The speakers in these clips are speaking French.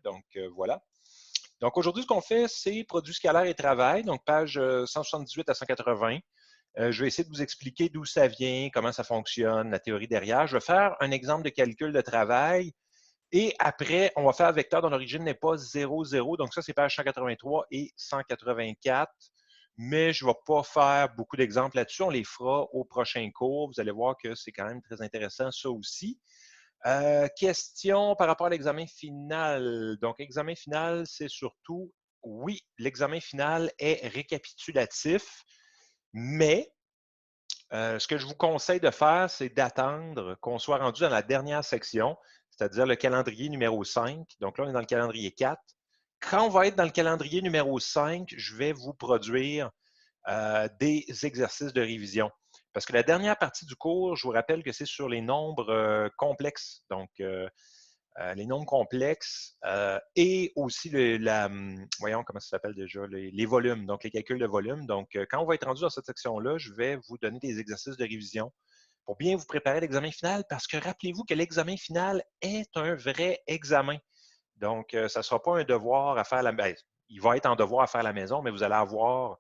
Donc, voilà. Donc, aujourd'hui, ce qu'on fait, c'est produit scalaire et travail, donc page 178 à 180. Je vais essayer de vous expliquer d'où ça vient, comment ça fonctionne, la théorie derrière. Je vais faire un exemple de calcul de travail et après, on va faire vecteur dont l'origine n'est pas 0, 0. Donc, ça, c'est page 183 et 184. Mais je ne vais pas faire beaucoup d'exemples là-dessus. On les fera au prochain cours. Vous allez voir que c'est quand même très intéressant, ça aussi. Question par rapport à l'examen final. Donc, examen final, c'est surtout, oui, l'examen final est récapitulatif, mais ce que je vous conseille de faire, c'est d'attendre qu'on soit rendu dans la dernière section, c'est-à-dire le calendrier numéro 5. Donc là, on est dans le calendrier 4. Quand on va être dans le calendrier numéro 5, je vais vous produire des exercices de révision. Parce que la dernière partie du cours, je vous rappelle que c'est sur les nombres complexes. Donc, les nombres complexes et aussi voyons comment ça s'appelle déjà, les volumes, donc les calculs de volume. Donc, quand on va être rendu dans cette section-là, je vais vous donner des exercices de révision pour bien vous préparer à l'examen final parce que rappelez-vous que l'examen final est un vrai examen. Donc, ça ne sera pas un devoir à faire il va être en devoir à faire à la maison, mais vous allez avoir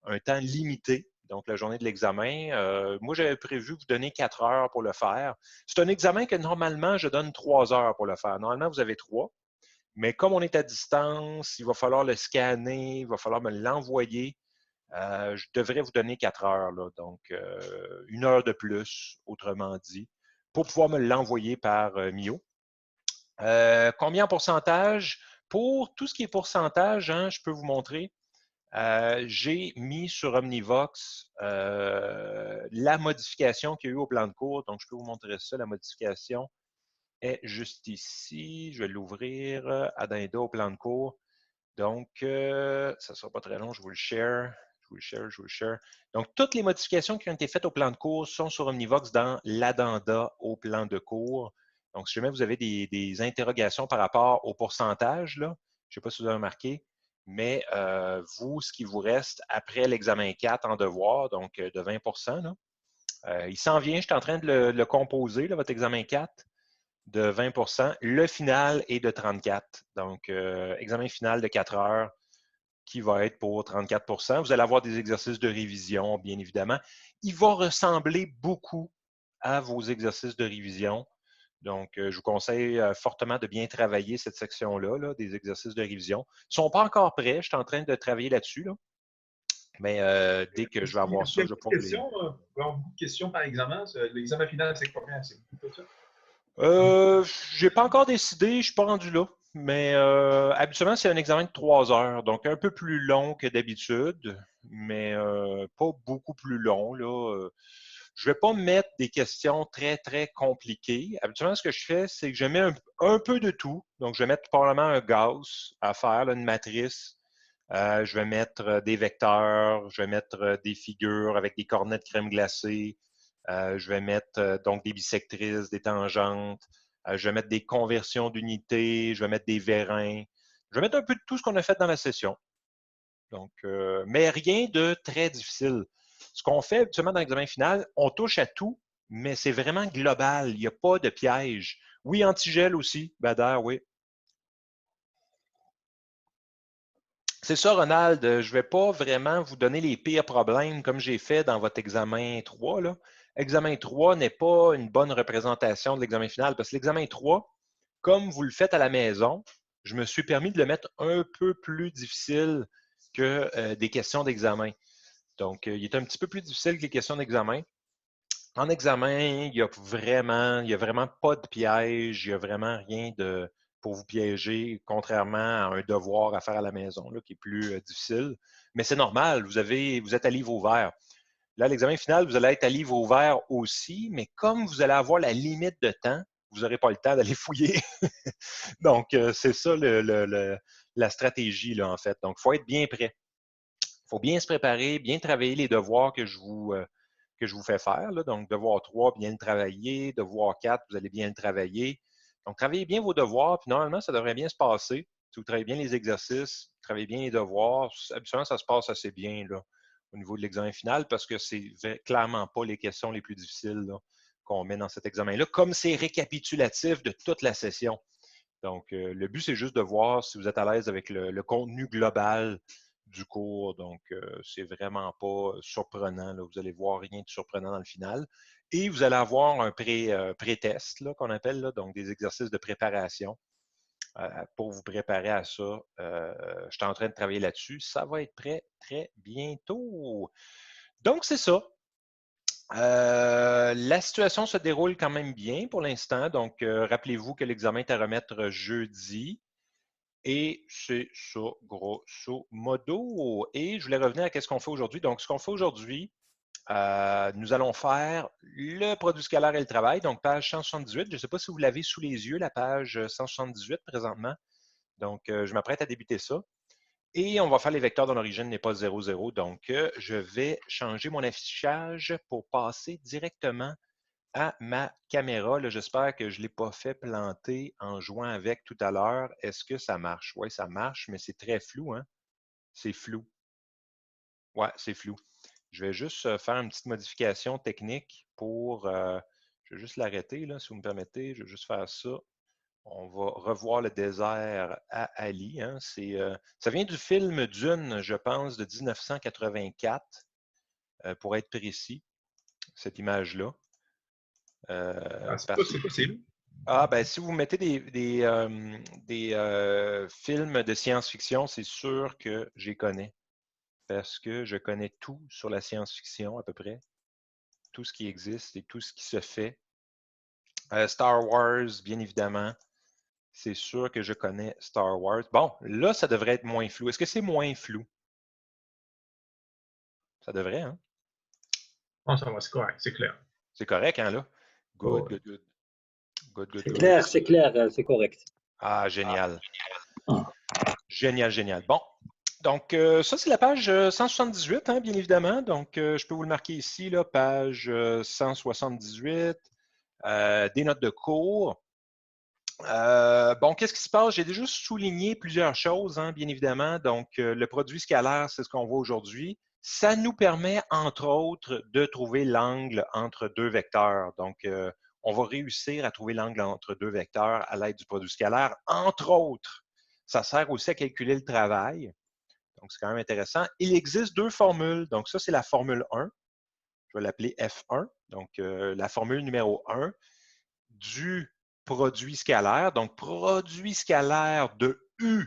un temps limité, donc la journée de l'examen. Moi, j'avais prévu vous donner 4 heures pour le faire. C'est un examen que normalement, je donne 3 heures pour le faire. Normalement, vous avez 3, mais comme on est à distance, il va falloir le scanner, il va falloir me l'envoyer. Je devrais vous donner 4 heures, là, donc 1 heure de plus, autrement dit, pour pouvoir me l'envoyer par Mio. Combien en pourcentage? Pour tout ce qui est pourcentage, hein, je peux vous montrer. J'ai mis sur Omnivox la modification qu'il y a eu au plan de cours. Donc, je peux vous montrer ça. La modification est juste ici. Je vais l'ouvrir. Addenda au plan de cours. Donc, ça ne sera pas très long. Je vous le share. Je vous le share. Donc, toutes les modifications qui ont été faites au plan de cours sont sur Omnivox dans l'addenda au plan de cours. Donc, si jamais vous avez des interrogations par rapport au pourcentage, là, je ne sais pas si vous avez remarqué, mais vous, ce qui vous reste après l'examen 4 en devoir, donc de 20 là, il s'en vient, je suis en train de le composer, là, votre examen 4, de 20 le final est de 34. Donc, examen final de 4 heures qui va être pour 34 Vous allez avoir des exercices de révision, bien évidemment. Il va ressembler beaucoup à vos exercices de révision. Donc, je vous conseille fortement de bien travailler cette section-là, là, des exercices de révision. Ils ne sont pas encore prêts. Je suis en train de travailler là-dessus. Là. Mais dès que je vais Est-ce qu'il y a avoir ça, je vais beaucoup pas de vous les. questions? Il va y avoir beaucoup de questions par examen. L'examen final, c'est combien? C'est beaucoup ça? J'ai pas encore décidé, je ne suis pas rendu là. Mais habituellement, c'est un examen de 3 heures, donc un peu plus long que d'habitude, mais pas beaucoup plus long. Là. Je ne vais pas mettre des questions très, très compliquées. Habituellement, ce que je fais, c'est que je mets un peu de tout. Donc, je vais mettre probablement un Gauss à faire, là, une matrice. Je vais mettre des vecteurs, je vais mettre des figures avec des cornets de crème glacée. Je vais mettre donc des bissectrices, des tangentes. Je vais mettre des conversions d'unités. Je vais mettre des vérins. Je vais mettre un peu de tout ce qu'on a fait dans la session. Donc, mais rien de très difficile. Ce qu'on fait habituellement dans l'examen final, on touche à tout, mais c'est vraiment global. Il n'y a pas de piège. Oui, antigel aussi, Bader, oui. C'est ça, Ronald. Je ne vais pas vraiment vous donner les pires problèmes comme j'ai fait dans votre examen 3. Là. Examen 3 n'est pas une bonne représentation de l'examen final parce que l'examen 3, comme vous le faites à la maison, je me suis permis de le mettre un peu plus difficile que des questions d'examen. Donc, il est un petit peu plus difficile que les questions d'examen. En examen, il y a vraiment pas de piège, il n'y a vraiment rien pour vous piéger, contrairement à un devoir à faire à la maison, là, qui est plus difficile. Mais c'est normal, vous êtes à livre ouvert. Là, l'examen final, vous allez être à livre ouvert aussi, mais comme vous allez avoir la limite de temps, vous n'aurez pas le temps d'aller fouiller. Donc, c'est ça la stratégie, là, en fait. Donc, il faut être bien prêt. Il faut bien se préparer, bien travailler les devoirs que je vous fais faire. Là. Donc, devoir 3, bien le travailler. Devoir 4, vous allez bien le travailler. Donc, travaillez bien vos devoirs, puis normalement, ça devrait bien se passer. Si vous travaillez bien les exercices, vous travaillez bien les devoirs, habituellement, ça se passe assez bien là, au niveau de l'examen final parce que c'est clairement pas les questions les plus difficiles qu'on met dans cet examen-là, comme c'est récapitulatif de toute la session. Donc, le but, c'est juste de voir si vous êtes à l'aise avec le contenu global du cours. Donc, c'est vraiment pas surprenant, là. Vous allez voir rien de surprenant dans le final. Et vous allez avoir un pré-test, qu'on appelle, là, donc des exercices de préparation pour vous préparer à ça. Je suis en train de travailler là-dessus. Ça va être prêt très bientôt. Donc, c'est ça. La situation se déroule quand même bien pour l'instant. Donc, rappelez-vous que l'examen est à remettre jeudi. Et c'est ça, grosso modo. Et je voulais revenir à ce qu'on fait aujourd'hui. Donc, ce qu'on fait aujourd'hui, nous allons faire le produit scalaire et le travail. Donc, page 178. Je ne sais pas si vous l'avez sous les yeux, la page 178 présentement. Donc, je m'apprête à débuter ça. Et on va faire les vecteurs dont l'origine n'est pas 0, 0. Donc, je vais changer mon affichage pour passer directement à ma caméra. J'espère que je ne l'ai pas fait planter en jouant avec tout à l'heure. Est-ce que ça marche? Oui, ça marche, mais c'est très flou, hein? C'est flou. Ouais, c'est flou. Je vais juste faire une petite modification technique pour... je vais juste l'arrêter, là, si vous me permettez. Je vais juste faire ça. On va revoir le désert à Ali. Hein. Ça vient du film Dune, je pense, de 1984, pour être précis, cette image-là. C'est possible. Ah, ben, si vous mettez des films de science-fiction, c'est sûr que je les connais. Parce que je connais tout sur la science-fiction, à peu près. Tout ce qui existe et tout ce qui se fait. Star Wars, bien évidemment. C'est sûr que je connais Star Wars. Bon, là, ça devrait être moins flou. Est-ce que c'est moins flou? Ça devrait, hein? Non, ça va, c'est correct, c'est clair. C'est correct, hein, là? Good, Oh, good, good. Good, good, C'est good. clair, c'est correct. Ah, génial. Ah. Génial, génial. Bon, donc ça, c'est la page 178, hein, bien évidemment. Donc, je peux vous le marquer ici, là, page 178, des notes de cours. Bon, qu'est-ce qui se passe? J'ai déjà souligné plusieurs choses, hein, bien évidemment. Donc, le produit scalaire, c'est ce qu'on voit aujourd'hui. Ça nous permet, entre autres, de trouver l'angle entre deux vecteurs. Donc, on va réussir à trouver l'angle entre deux vecteurs à l'aide du produit scalaire, entre autres. Ça sert aussi à calculer le travail. Donc, c'est quand même intéressant. Il existe deux formules. Donc, ça, c'est la formule 1. Je vais l'appeler F1. Donc, la formule numéro 1 du produit scalaire. Donc, produit scalaire de U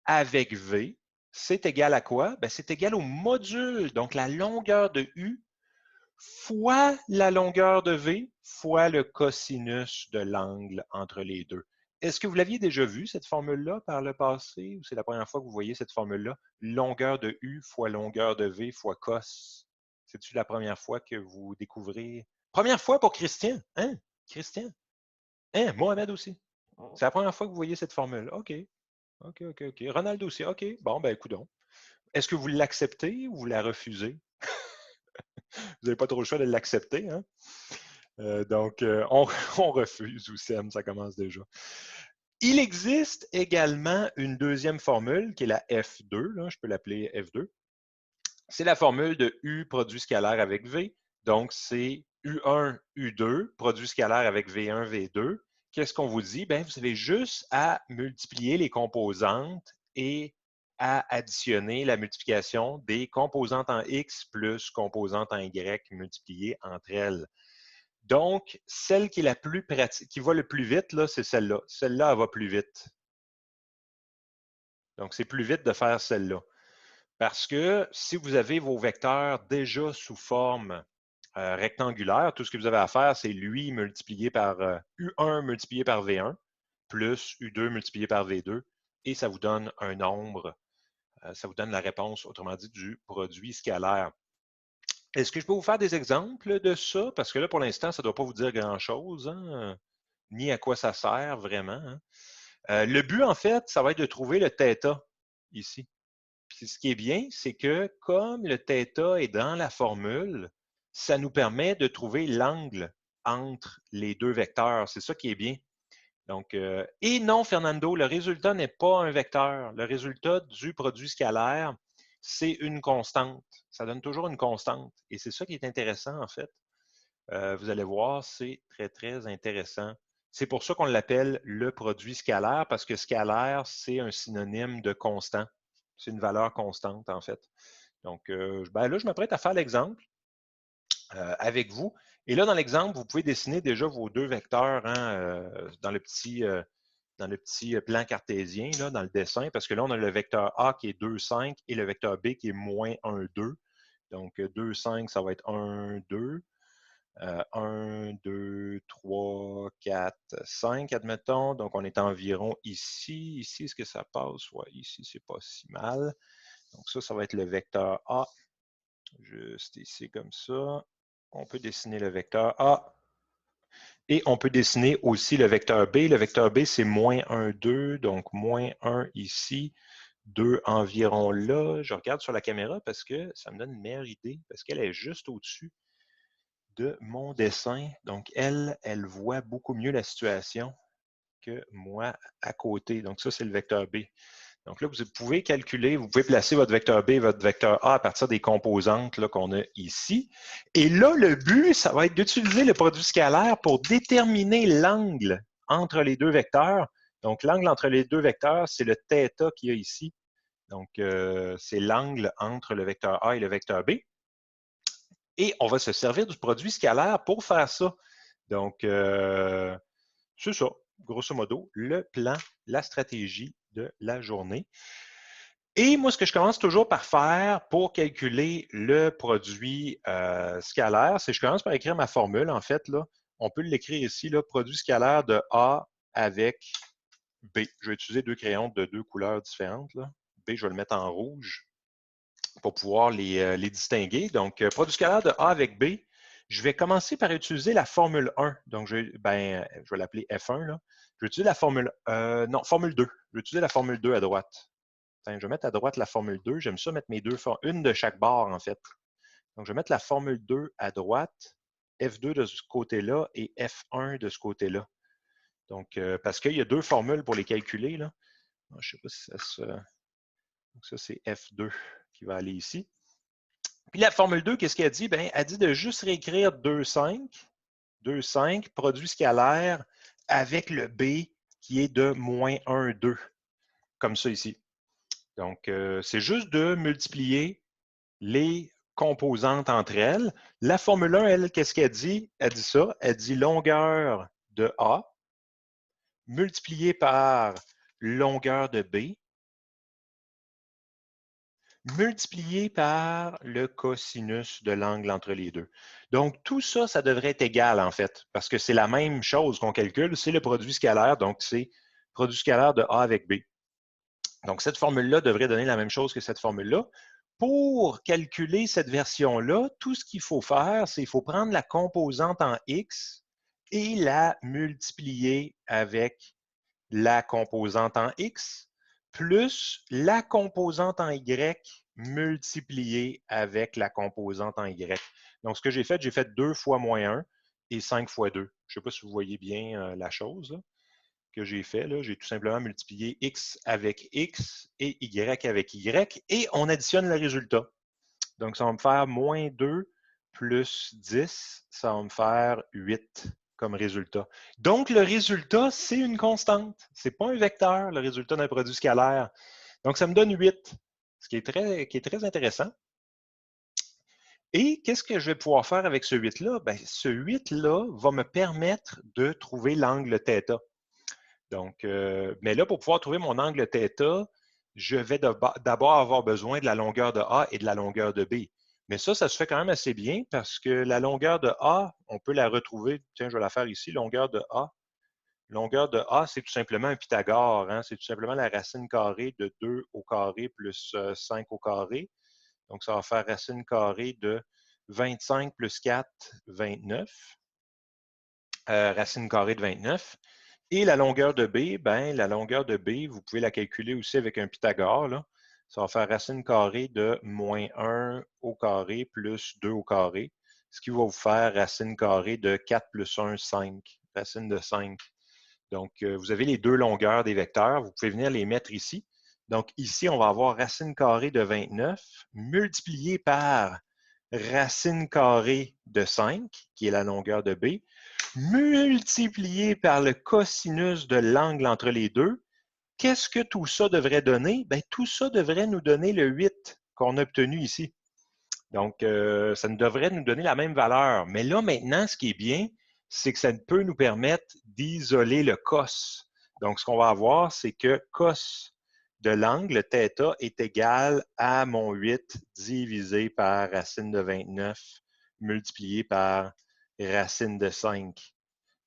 avec V, c'est égal à quoi? Bien, c'est égal au module, donc la longueur de U fois la longueur de V fois le cosinus de l'angle entre les deux. Est-ce que vous l'aviez déjà vu, cette formule-là, par le passé, ou c'est la première fois que vous voyez cette formule-là? Longueur de U fois longueur de V fois cos. C'est-tu la première fois que vous découvrez? Première fois pour Christian, hein? Christian? Hein? Mohamed aussi. C'est la première fois que vous voyez cette formule. OK. OK, OK, OK. Ronaldo aussi. OK. Bon, ben, écoutons. Est-ce que vous l'acceptez ou vous la refusez? Vous n'avez pas trop le choix de l'accepter, hein? Donc, on refuse, Oussem, ça commence déjà. Il existe également une deuxième formule qui est la F2. Là, je peux l'appeler F2. C'est la formule de U produit scalaire avec V. Donc, c'est U1, U2, produit scalaire avec V1, V2. Qu'est-ce qu'on vous dit? Bien, vous avez juste à multiplier les composantes et à additionner la multiplication des composantes en X plus composantes en Y multipliées entre elles. Donc, celle qui est la plus pratique, qui va le plus vite, là, c'est celle-là. Celle-là, elle va plus vite. Donc, c'est plus vite de faire celle-là. Parce que si vous avez vos vecteurs déjà sous forme rectangulaire, tout ce que vous avez à faire, c'est lui multiplié par U1 multiplié par V1 plus U2 multiplié par V2 et ça vous donne un nombre, ça vous donne la réponse, autrement dit, du produit scalaire. Est-ce que je peux vous faire des exemples de ça? Parce que là, pour l'instant, ça ne doit pas vous dire grand-chose, hein, ni à quoi ça sert vraiment. Hein. Le but, en fait, ça va être de trouver le θ ici. Puis ce qui est bien, c'est que comme le θ est dans la formule, ça nous permet de trouver l'angle entre les deux vecteurs. C'est ça qui est bien. Donc, et non, Fernando, le résultat n'est pas un vecteur. Le résultat du produit scalaire, c'est une constante. Ça donne toujours une constante. Et c'est ça qui est intéressant, en fait. Vous allez voir, c'est très, très intéressant. C'est pour ça qu'on l'appelle le produit scalaire, parce que scalaire, c'est un synonyme de constant. C'est une valeur constante, en fait. Donc, ben là, je m'apprête à faire l'exemple avec vous. Et là, dans l'exemple, vous pouvez dessiner déjà vos deux vecteurs hein, dans le petit plan cartésien, là, dans le dessin, parce que là, on a le vecteur A qui est 2, 5 et le vecteur B qui est moins 1, 2. Donc, 2, 5, ça va être 1, 2. 1, 2, 3, 4, 5, admettons. Donc, on est environ ici. Ici, est-ce que ça passe? Oui, ici, c'est pas si mal. Donc, ça va être le vecteur A. Juste ici, comme ça. On peut dessiner le vecteur A. Et on peut dessiner aussi le vecteur B. Le vecteur B, c'est moins 1, 2. Donc, moins 1 ici. 2 environ là. Je regarde sur la caméra parce que ça me donne une meilleure idée, parce qu'elle est juste au-dessus de mon dessin. Donc, elle voit beaucoup mieux la situation que moi à côté. Donc, ça, c'est le vecteur B. Donc là, vous pouvez calculer, vous pouvez placer votre vecteur B et votre vecteur A à partir des composantes qu'on a ici. Et là, le but, ça va être d'utiliser le produit scalaire pour déterminer l'angle entre les deux vecteurs. Donc, l'angle entre les deux vecteurs, c'est le θ qu'il y a ici. Donc, c'est l'angle entre le vecteur A et le vecteur B. Et on va se servir du produit scalaire pour faire ça. Donc, c'est ça, grosso modo, le plan, la stratégie de la journée. Et moi, ce que je commence toujours par faire pour calculer le produit scalaire, c'est que je commence par écrire ma formule. En fait, là, on peut l'écrire ici, là, produit scalaire de A avec B. Je vais utiliser deux crayons de deux couleurs différentes. Là. B, je vais le mettre en rouge pour pouvoir les distinguer. Donc, produit scalaire de A avec B, je vais commencer par utiliser la formule 1. Donc, je vais l'appeler F1. Là. Je vais utiliser la formule, formule 2. Je vais utiliser la formule 2 à droite. Enfin, je vais mettre à droite la formule 2. J'aime ça mettre mes deux formules, une de chaque barre, en fait. Donc, je vais mettre la formule 2 à droite, F2 de ce côté-là et F1 de ce côté-là. Donc, parce qu'il y a deux formules pour les calculer. Là. Je ne sais pas si ça se... Donc, ça, c'est F2 qui va aller ici. Puis la formule 2, qu'est-ce qu'elle dit? Bien, elle dit de juste réécrire 2,5, 2,5, produit scalaire avec le B qui est de moins 1,2, comme ça ici. Donc, c'est juste de multiplier les composantes entre elles. La formule 1, elle, qu'est-ce qu'elle dit? Elle dit ça, elle dit longueur de A multiplié par longueur de B multiplié par le cosinus de l'angle entre les deux. Donc, tout ça, ça devrait être égal, en fait, parce que c'est la même chose qu'on calcule, c'est le produit scalaire, donc c'est produit scalaire de A avec B. Donc, cette formule-là devrait donner la même chose que cette formule-là. Pour calculer cette version-là, tout ce qu'il faut faire, c'est qu'il faut prendre la composante en X et la multiplier avec la composante en X plus la composante en Y multipliée avec la composante en Y. Donc, ce que j'ai fait 2 fois moins 1 et 5 fois 2. Je ne sais pas si vous voyez bien la chose là, que j'ai fait. J'ai tout simplement multiplié X avec X et Y avec Y et on additionne le résultat. Donc, ça va me faire moins 2 plus 10, ça va me faire 8 comme résultat. Donc, le résultat, c'est une constante. Ce n'est pas un vecteur, le résultat d'un produit scalaire. Donc, ça me donne 8, ce qui est très intéressant. Et qu'est-ce que je vais pouvoir faire avec ce 8-là? Bien, ce 8-là va me permettre de trouver l'angle θ. Donc, mais là, pour pouvoir trouver mon angle θ, je vais d'abord avoir besoin de la longueur de A et de la longueur de B. Mais ça se fait quand même assez bien parce que la longueur de A, on peut la retrouver. Tiens, je vais la faire ici, longueur de A. Longueur de A, c'est tout simplement un Pythagore. Hein? C'est tout simplement la racine carrée de 2 au carré plus 5 au carré. Donc, ça va faire racine carrée de 25 plus 4, 29. Racine carrée de 29. Et la longueur de B, ben, la longueur de B, vous pouvez la calculer aussi avec un Pythagore. Là. Ça va faire racine carrée de moins 1 au carré plus 2 au carré, ce qui va vous faire racine carrée de 4 plus 1, 5. Racine de 5. Donc, vous avez les deux longueurs des vecteurs. Vous pouvez venir les mettre ici. Donc, ici, on va avoir racine carrée de 29 multiplié par racine carrée de 5, qui est la longueur de B, multiplié par le cosinus de l'angle entre les deux. Qu'est-ce que tout ça devrait donner? Bien, tout ça devrait nous donner le 8 qu'on a obtenu ici. Donc, ça devrait nous donner la même valeur. Mais là, maintenant, ce qui est bien, c'est que ça peut nous permettre d'isoler le cos. Donc, ce qu'on va avoir, c'est que cos de l'angle θ est égal à mon 8 divisé par racine de 29 multiplié par racine de 5.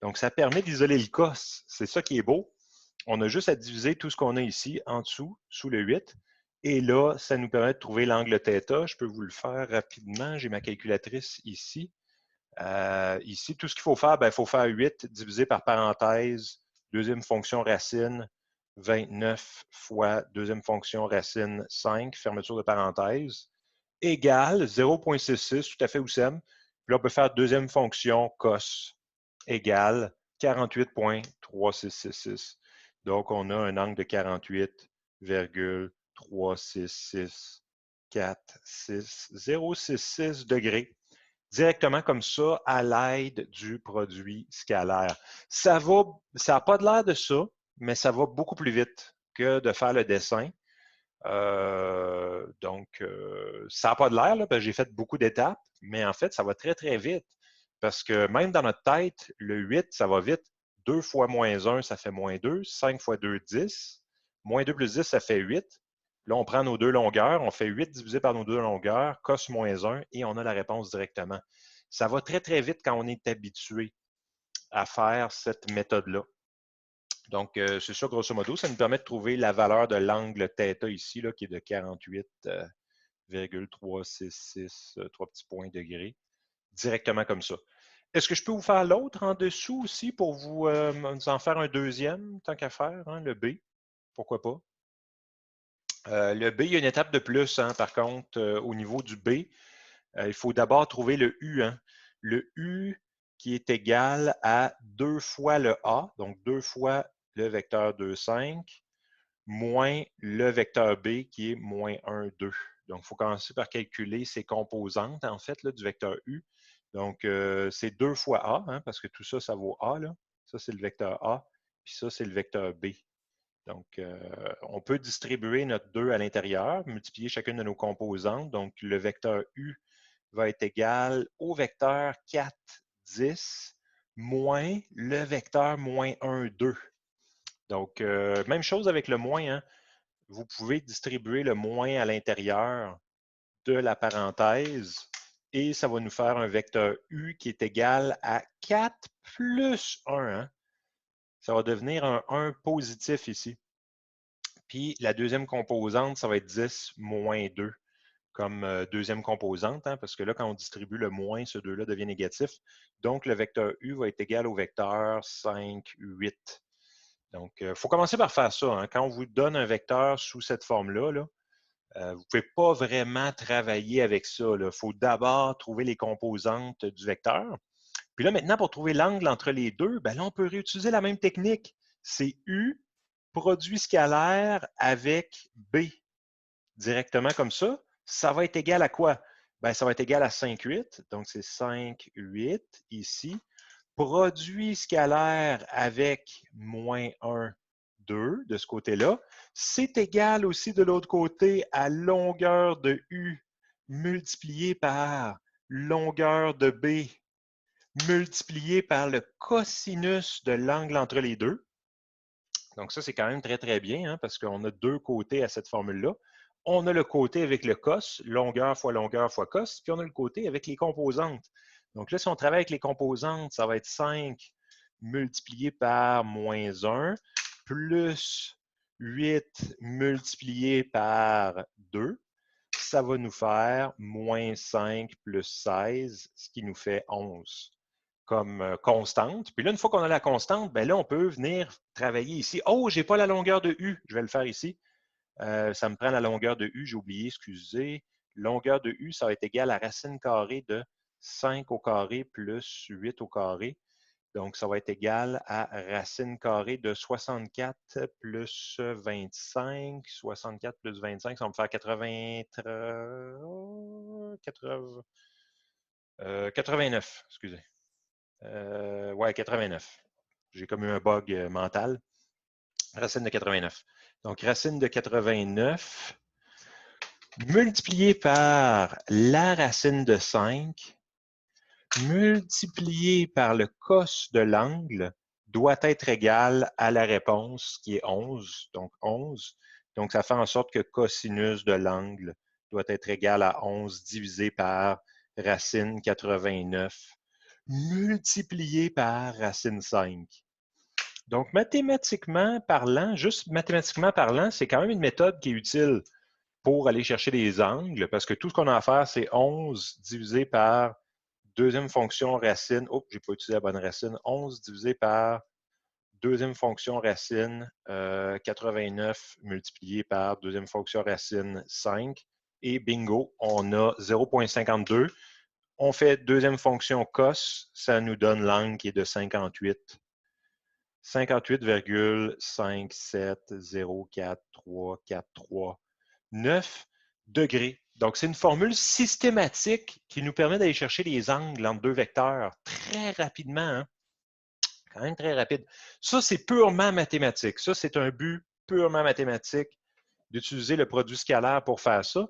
Donc, ça permet d'isoler le cos. C'est ça qui est beau. On a juste à diviser tout ce qu'on a ici en dessous, sous le 8. Et là, ça nous permet de trouver l'angle θ. Je peux vous le faire rapidement. J'ai ma calculatrice ici. Ici, tout ce qu'il faut faire, il faut faire 8 divisé par parenthèse, deuxième fonction racine, 29 fois deuxième fonction racine 5, fermeture de parenthèse, égale 0,66, tout à fait Oussem. Puis là, on peut faire deuxième fonction cos égale 48,3666. Donc, on a un angle de 48,366466066 degrés directement comme ça à l'aide du produit scalaire. Ça n'a pas de l'air de ça, mais ça va beaucoup plus vite que de faire le dessin. Ça n'a pas de l'air, parce que j'ai fait beaucoup d'étapes, mais en fait, ça va très, très vite. Parce que même dans notre tête, le 8, ça va vite. 2 fois moins 1, ça fait moins 2. 5 fois 2, 10. Moins 2 plus 10, ça fait 8. Là, on prend nos deux longueurs, on fait 8 divisé par nos deux longueurs, cos moins 1, et on a la réponse directement. Ça va très, très vite quand on est habitué à faire cette méthode-là. Donc, c'est ça, grosso modo. Ça nous permet de trouver la valeur de l'angle θ ici, là, qui est de 48,366, 3 petits points degrés, directement comme ça. Est-ce que je peux vous faire l'autre en dessous aussi pour vous en faire un deuxième, tant qu'à faire, hein, le B? Pourquoi pas? Le B, il y a une étape de plus, hein, par contre, au niveau du B. Il faut d'abord trouver le U. Hein. Le U qui est égal à 2 fois le A, donc 2 fois le vecteur 2, 5, moins le vecteur B qui est moins 1, 2. Donc, il faut commencer par calculer ses composantes, en fait, là, du vecteur U. Donc, c'est 2 fois A, hein, parce que tout ça, ça vaut A. Là. Ça, c'est le vecteur A, puis ça, c'est le vecteur B. Donc, on peut distribuer notre 2 à l'intérieur, multiplier chacune de nos composantes. Donc, le vecteur U va être égal au vecteur 4, 10, moins le vecteur moins 1, 2. Donc, même chose avec le moins. Hein. Vous pouvez distribuer le moins à l'intérieur de la parenthèse et ça va nous faire un vecteur U qui est égal à 4 plus 1. Hein. Ça va devenir un 1 positif ici. Puis la deuxième composante, ça va être 10 moins 2 comme deuxième composante, hein, parce que là, quand on distribue le moins, ce 2-là devient négatif. Donc, le vecteur U va être égal au vecteur 5, 8. Donc, il faut commencer par faire ça. Hein. Quand on vous donne un vecteur sous cette forme-là, là, vous ne pouvez pas vraiment travailler avec ça. Il faut d'abord trouver les composantes du vecteur. Puis là, maintenant, pour trouver l'angle entre les deux, ben là, on peut réutiliser la même technique. C'est U, produit scalaire avec B. Directement comme ça. Ça va être égal à quoi? Ben, ça va être égal à 5, 8. Donc, c'est 5, 8 ici. Produit scalaire avec moins 1, 2 de ce côté-là. C'est égal aussi de l'autre côté à longueur de U multiplié par longueur de B multiplié par le cosinus de l'angle entre les deux. Donc ça, c'est quand même très, très bien hein, parce qu'on a deux côtés à cette formule-là. On a le côté avec le cos, longueur fois cos, puis on a le côté avec les composantes. Donc là, si on travaille avec les composantes, ça va être 5 multiplié par moins 1 plus 8 multiplié par 2. Ça va nous faire moins 5 plus 16, ce qui nous fait 11 comme constante. Puis là, une fois qu'on a la constante, ben là, on peut venir travailler ici. Oh, je n'ai pas la longueur de U. Je vais le faire ici. Ça me prend la longueur de U. J'ai oublié, excusez. Longueur de U, ça va être égal à racine carrée de 5 au carré plus 8 au carré. Donc, ça va être égal à racine carrée de 64 plus 25. 64 plus 25, ça va me faire 80. 89, excusez. Ouais, 89. J'ai comme eu un bug mental. Racine de 89. Donc, racine de 89 multiplié par la racine de 5 multiplié par le cos de l'angle doit être égal à la réponse qui est 11. Donc, 11. Donc, ça fait en sorte que cosinus de l'angle doit être égal à 11 divisé par racine 89 multiplié par racine 5. Donc, mathématiquement parlant, juste mathématiquement parlant, c'est quand même une méthode qui est utile pour aller chercher les angles, parce que tout ce qu'on a à faire, c'est 11 divisé par deuxième fonction racine. Oh, je n'ai pas utilisé la bonne racine. 11 divisé par deuxième fonction racine 89 multiplié par deuxième fonction racine 5. Et bingo, on a 0,52. On fait deuxième fonction cos, ça nous donne l'angle qui est de 58. 58,5704343 degrés. Donc, c'est une formule systématique qui nous permet d'aller chercher les angles entre deux vecteurs très rapidement. Hein? Quand même très rapide. Ça, c'est purement mathématique. Ça, c'est un but purement mathématique d'utiliser le produit scalaire pour faire ça.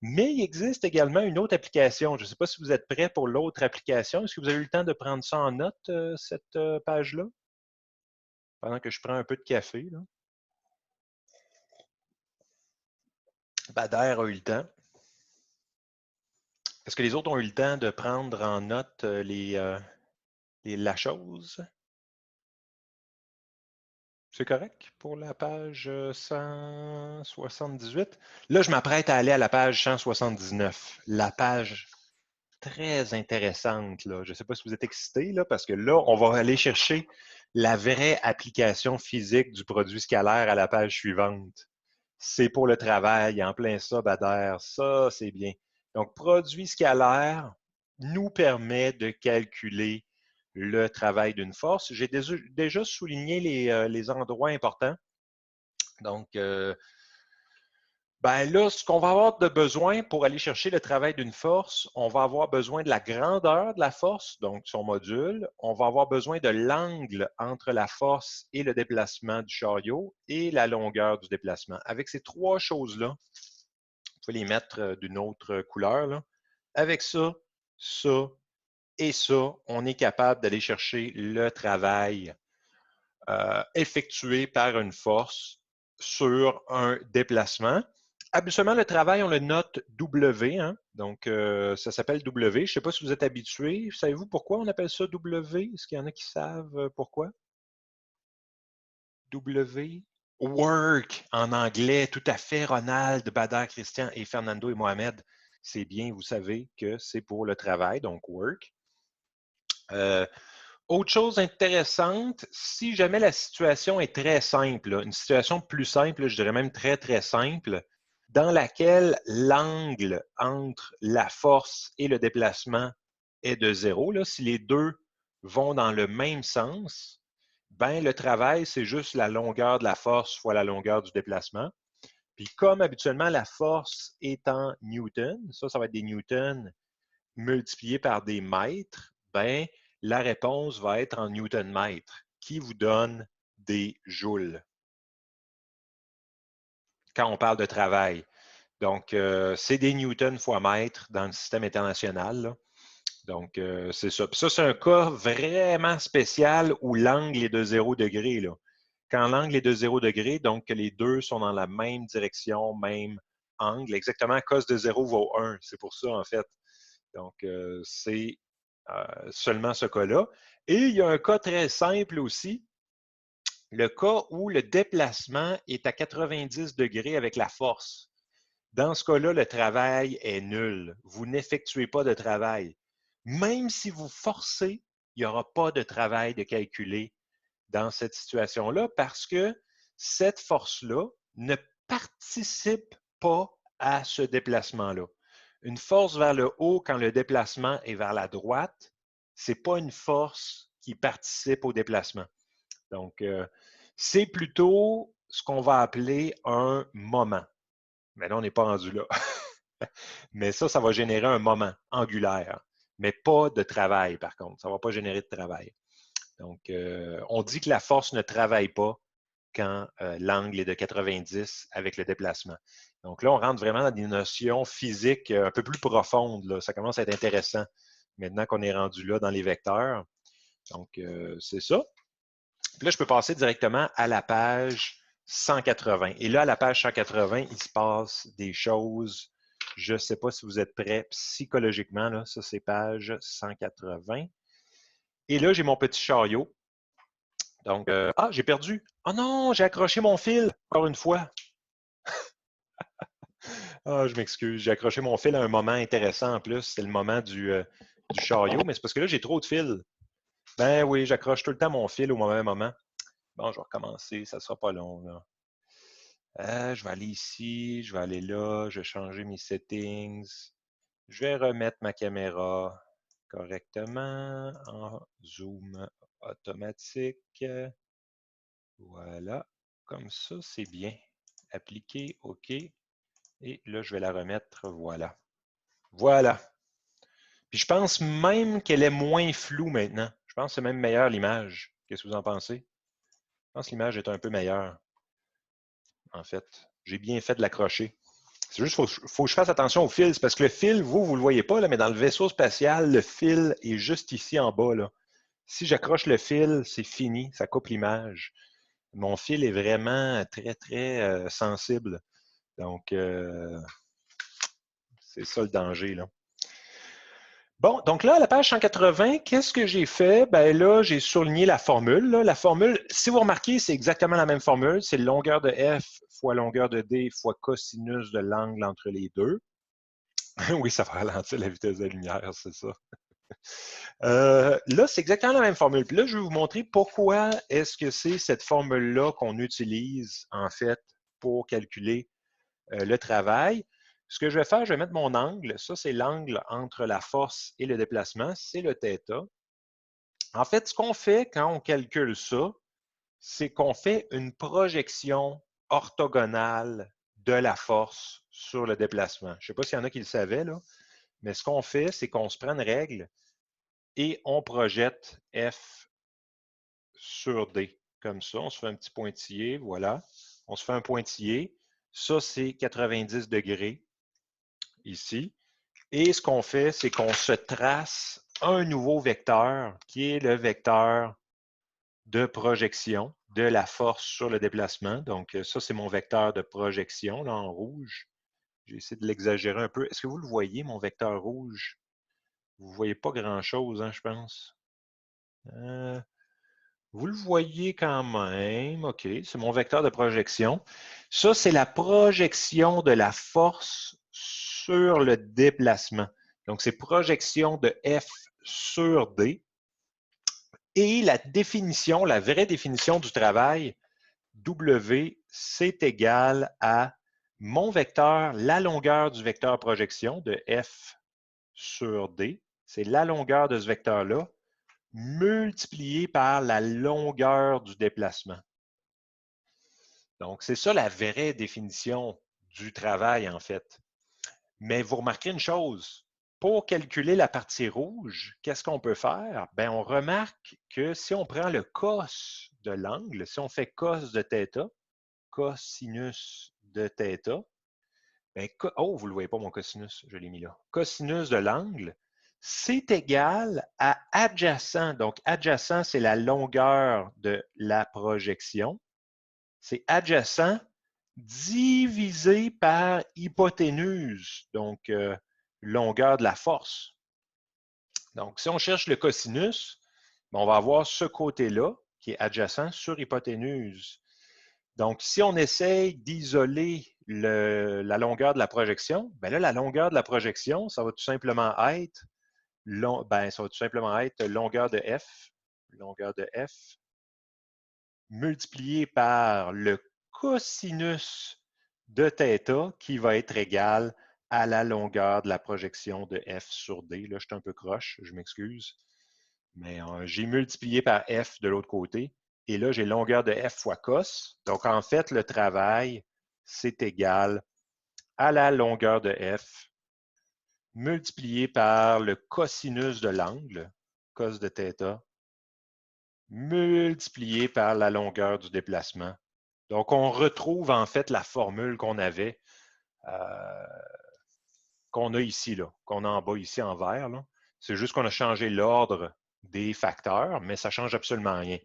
Mais il existe également une autre application. Je ne sais pas si vous êtes prêts pour l'autre application. Est-ce que vous avez eu le temps de prendre ça en note, cette page-là? Pendant que je prends un peu de café. Là. Bader a eu le temps. Est-ce que les autres ont eu le temps de prendre en note la chose? C'est correct pour la page 178? Là, je m'apprête à aller à la page 179. La page très intéressante. Là. Je ne sais pas si vous êtes excités, là, parce que là, on va aller chercher la vraie application physique du produit scalaire à la page suivante. C'est pour le travail, en plein ça, Bader. Ça, c'est bien. Donc, produit scalaire nous permet de calculer le travail d'une force. J'ai déjà souligné les endroits importants. Donc, ben là, ce qu'on va avoir de besoin pour aller chercher le travail d'une force, on va avoir besoin de la grandeur de la force, donc son module. On va avoir besoin de l'angle entre la force et le déplacement du chariot et la longueur du déplacement. Avec ces trois choses-là, vous pouvez les mettre d'une autre couleur. Là. Avec ça et ça, on est capable d'aller chercher le travail effectué par une force sur un déplacement. Habituellement, le travail, on le note W, hein? Donc ça s'appelle W. Je ne sais pas si vous êtes habitué. Savez-vous pourquoi on appelle ça W? Est-ce qu'il y en a qui savent pourquoi? W. Work en anglais, tout à fait. Ronald, Bader, Christian et Fernando et Mohamed. C'est bien, vous savez que c'est pour le travail, donc work. Autre chose intéressante, si jamais la situation est très simple, là, une situation plus simple, je dirais même très, très simple, dans laquelle l'angle entre la force et le déplacement est de 0, là, si les deux vont dans le même sens, ben, le travail, c'est juste la longueur de la force fois la longueur du déplacement. Puis comme habituellement, la force est en newton, ça va être des newtons multipliés par des mètres, ben, la réponse va être en newton-mètre, qui vous donne des joules quand on parle de travail. Donc, c'est des newtons fois mètre dans le système international. Là. Donc, c'est ça. Puis ça, c'est un cas vraiment spécial où l'angle est de 0 degré. Là. Quand l'angle est de 0 degré, donc que les deux sont dans la même direction, même angle, exactement, cos de 0 vaut 1. C'est pour ça, en fait. Donc, c'est seulement ce cas-là. Et il y a un cas très simple aussi, le cas où le déplacement est à 90 degrés avec la force. Dans ce cas-là, le travail est nul. Vous n'effectuez pas de travail. Même si vous forcez, il n'y aura pas de travail de calculer dans cette situation-là parce que cette force-là ne participe pas à ce déplacement-là. Une force vers le haut quand le déplacement est vers la droite, ce n'est pas une force qui participe au déplacement. Donc, c'est plutôt ce qu'on va appeler un moment. Mais là, on n'est pas rendu là. Mais ça va générer un moment angulaire. mais pas de travail, par contre. Ça ne va pas générer de travail. Donc, on dit que la force ne travaille pas quand l'angle est de 90 avec le déplacement. Donc là, on rentre vraiment dans des notions physiques un peu plus profondes, là. Ça commence à être intéressant maintenant qu'on est rendu là dans les vecteurs. Donc, c'est ça. Puis là, je peux passer directement à la page 180. Et là, à la page 180, il se passe des choses. Je ne sais pas si vous êtes prêts psychologiquement. Là. Ça, c'est page 180. Et là, j'ai mon petit chariot. Donc, j'ai perdu. Oh non, j'ai accroché mon fil, encore une fois. Je m'excuse. J'ai accroché mon fil à un moment intéressant en plus. C'est le moment du chariot, mais c'est parce que là, j'ai trop de fils. Ben oui, j'accroche tout le temps mon fil au mauvais moment. Bon, je vais recommencer, ça ne sera pas long. Là. Je vais aller ici, je vais aller là, je vais changer mes settings. Je vais remettre ma caméra correctement en zoom automatique. Voilà, comme ça, c'est bien. Appliquer, OK. Et là, je vais la remettre, voilà. Voilà. Puis je pense même qu'elle est moins floue maintenant. Je pense que c'est même meilleur l'image. Qu'est-ce que vous en pensez? Je pense que l'image est un peu meilleure, en fait. J'ai bien fait de l'accrocher. C'est juste qu'il faut que je fasse attention au fil. C'est parce que le fil, vous ne le voyez pas, là, mais dans le vaisseau spatial, le fil est juste ici en bas. Là. Si j'accroche le fil, c'est fini. Ça coupe l'image. Mon fil est vraiment très, très sensible. Donc, c'est ça le danger. Là. Bon, donc là, à la page 180, qu'est-ce que j'ai fait? Ben là, j'ai souligné la formule. Là. La formule, si vous remarquez, c'est exactement la même formule. C'est longueur de F fois longueur de D fois cosinus de l'angle entre les deux. Oui, ça va ralentir la vitesse de la lumière, c'est ça. Là, c'est exactement la même formule. Puis là, je vais vous montrer pourquoi est-ce que c'est cette formule-là qu'on utilise, en fait, pour calculer le travail. Ce que je vais faire, je vais mettre mon angle. Ça, c'est l'angle entre la force et le déplacement. C'est le θ. En fait, ce qu'on fait quand on calcule ça, c'est qu'on fait une projection orthogonale de la force sur le déplacement. Je ne sais pas s'il y en a qui le savaient, là, mais ce qu'on fait, c'est qu'on se prend une règle et on projette F sur D. Comme ça, on se fait un petit pointillé, voilà. On se fait un pointillé. Ça, c'est 90 degrés ici. Et ce qu'on fait, c'est qu'on se trace un nouveau vecteur qui est le vecteur de projection de la force sur le déplacement. Donc, ça, c'est mon vecteur de projection là, en rouge. J'ai essayé de l'exagérer un peu. Est-ce que vous le voyez, mon vecteur rouge? Vous ne voyez pas grand-chose, hein, je pense. Vous le voyez quand même. OK, c'est mon vecteur de projection. Ça, c'est la projection de la force sur le déplacement. Donc, c'est projection de F sur D. Et la définition, la vraie définition du travail, W, c'est égal à mon vecteur, la longueur du vecteur projection de F sur D. C'est la longueur de ce vecteur-là multiplié par la longueur du déplacement. Donc, c'est ça la vraie définition du travail, en fait. Mais vous remarquerez une chose, pour calculer la partie rouge, qu'est-ce qu'on peut faire? Bien, on remarque que si on prend le cos de l'angle, si on fait cos de θ, cosinus de θ, bien, oh, vous ne le voyez pas, mon cosinus, je l'ai mis là. Cosinus de l'angle, c'est égal à adjacent. Donc, adjacent, c'est la longueur de la projection. C'est adjacent divisé par hypoténuse, donc longueur de la force. Donc, si on cherche le cosinus, on va avoir ce côté-là qui est adjacent sur hypoténuse. Donc, si on essaye d'isoler la longueur de la projection, bien là, la longueur de la projection, ça va tout simplement être, longueur de F, multiplié par le cosinus de θ qui va être égal à la longueur de la projection de F sur D. Là, je suis un peu croche, je m'excuse. Mais j'ai multiplié par F de l'autre côté. Et là, j'ai longueur de F fois cos. Donc, en fait, le travail, c'est égal à la longueur de F multiplié par le cosinus de l'angle, cos de θ, multiplié par la longueur du déplacement. Donc, on retrouve en fait la formule qu'on avait, qu'on a ici, qu'on a en bas ici en vert. C'est juste qu'on a changé l'ordre des facteurs, mais ça ne change absolument rien.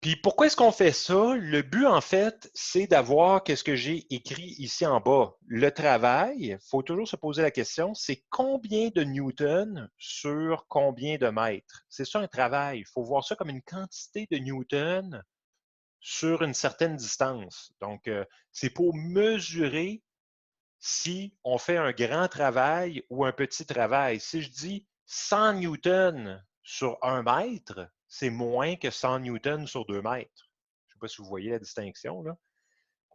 Puis pourquoi est-ce qu'on fait ça? Le but, en fait, c'est d'avoir ce que j'ai écrit ici en bas. Le travail, il faut toujours se poser la question, c'est combien de newtons sur combien de mètres? C'est ça un travail. Il faut voir ça comme une quantité de newtons sur une certaine distance. Donc, c'est pour mesurer si on fait un grand travail ou un petit travail. Si je dis 100 newtons sur 1 mètre, c'est moins que 100 newtons sur 2 mètres. Je ne sais pas si vous voyez la distinction, là.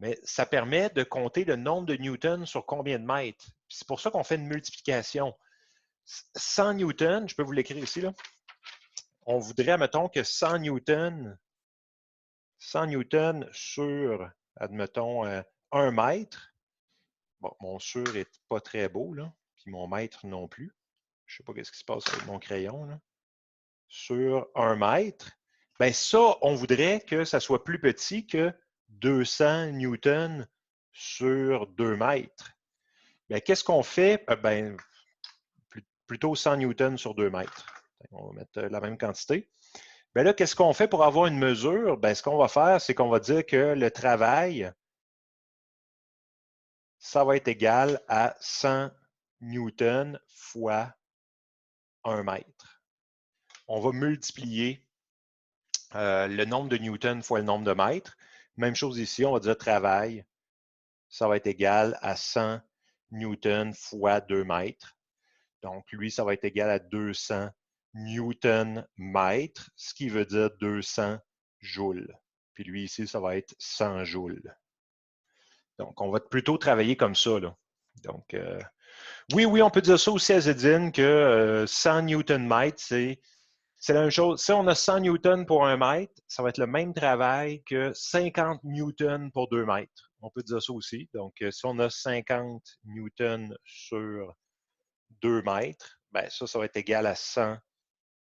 Mais ça permet de compter le nombre de newtons sur combien de mètres. C'est pour ça qu'on fait une multiplication. 100 newtons, je peux vous l'écrire ici, là. On voudrait, mettons, que 100 newtons sur, admettons, 1 mètre. Bon, mon sur n'est pas très beau, là, puis mon mètre non plus. Je ne sais pas ce qui se passe avec mon crayon. Là. Sur 1 mètre, bien ça, on voudrait que ça soit plus petit que 200 newtons sur 2 mètres. Bien, qu'est-ce qu'on fait? Ben, plutôt 100 newtons sur 2 mètres. On va mettre la même quantité. Bien là, qu'est-ce qu'on fait pour avoir une mesure? Bien, ce qu'on va faire, c'est qu'on va dire que le travail, ça va être égal à 100 newtons fois 1 mètre. On va multiplier le nombre de newtons fois le nombre de mètres. Même chose ici, on va dire travail, ça va être égal à 100 newtons fois 2 mètres. Donc, lui, ça va être égal à 200 newtons mètres, ce qui veut dire 200 joules. Puis lui, ici, ça va être 100 joules. Donc, on va plutôt travailler comme ça. Là. Donc, oui, on peut dire ça aussi à Zedine que 100 newton-mètres, c'est la même chose. Si on a 100 newtons pour 1 mètre, ça va être le même travail que 50 newtons pour 2 mètres. On peut dire ça aussi. Donc, si on a 50 newtons sur 2 mètres, ben ça va être égal à 100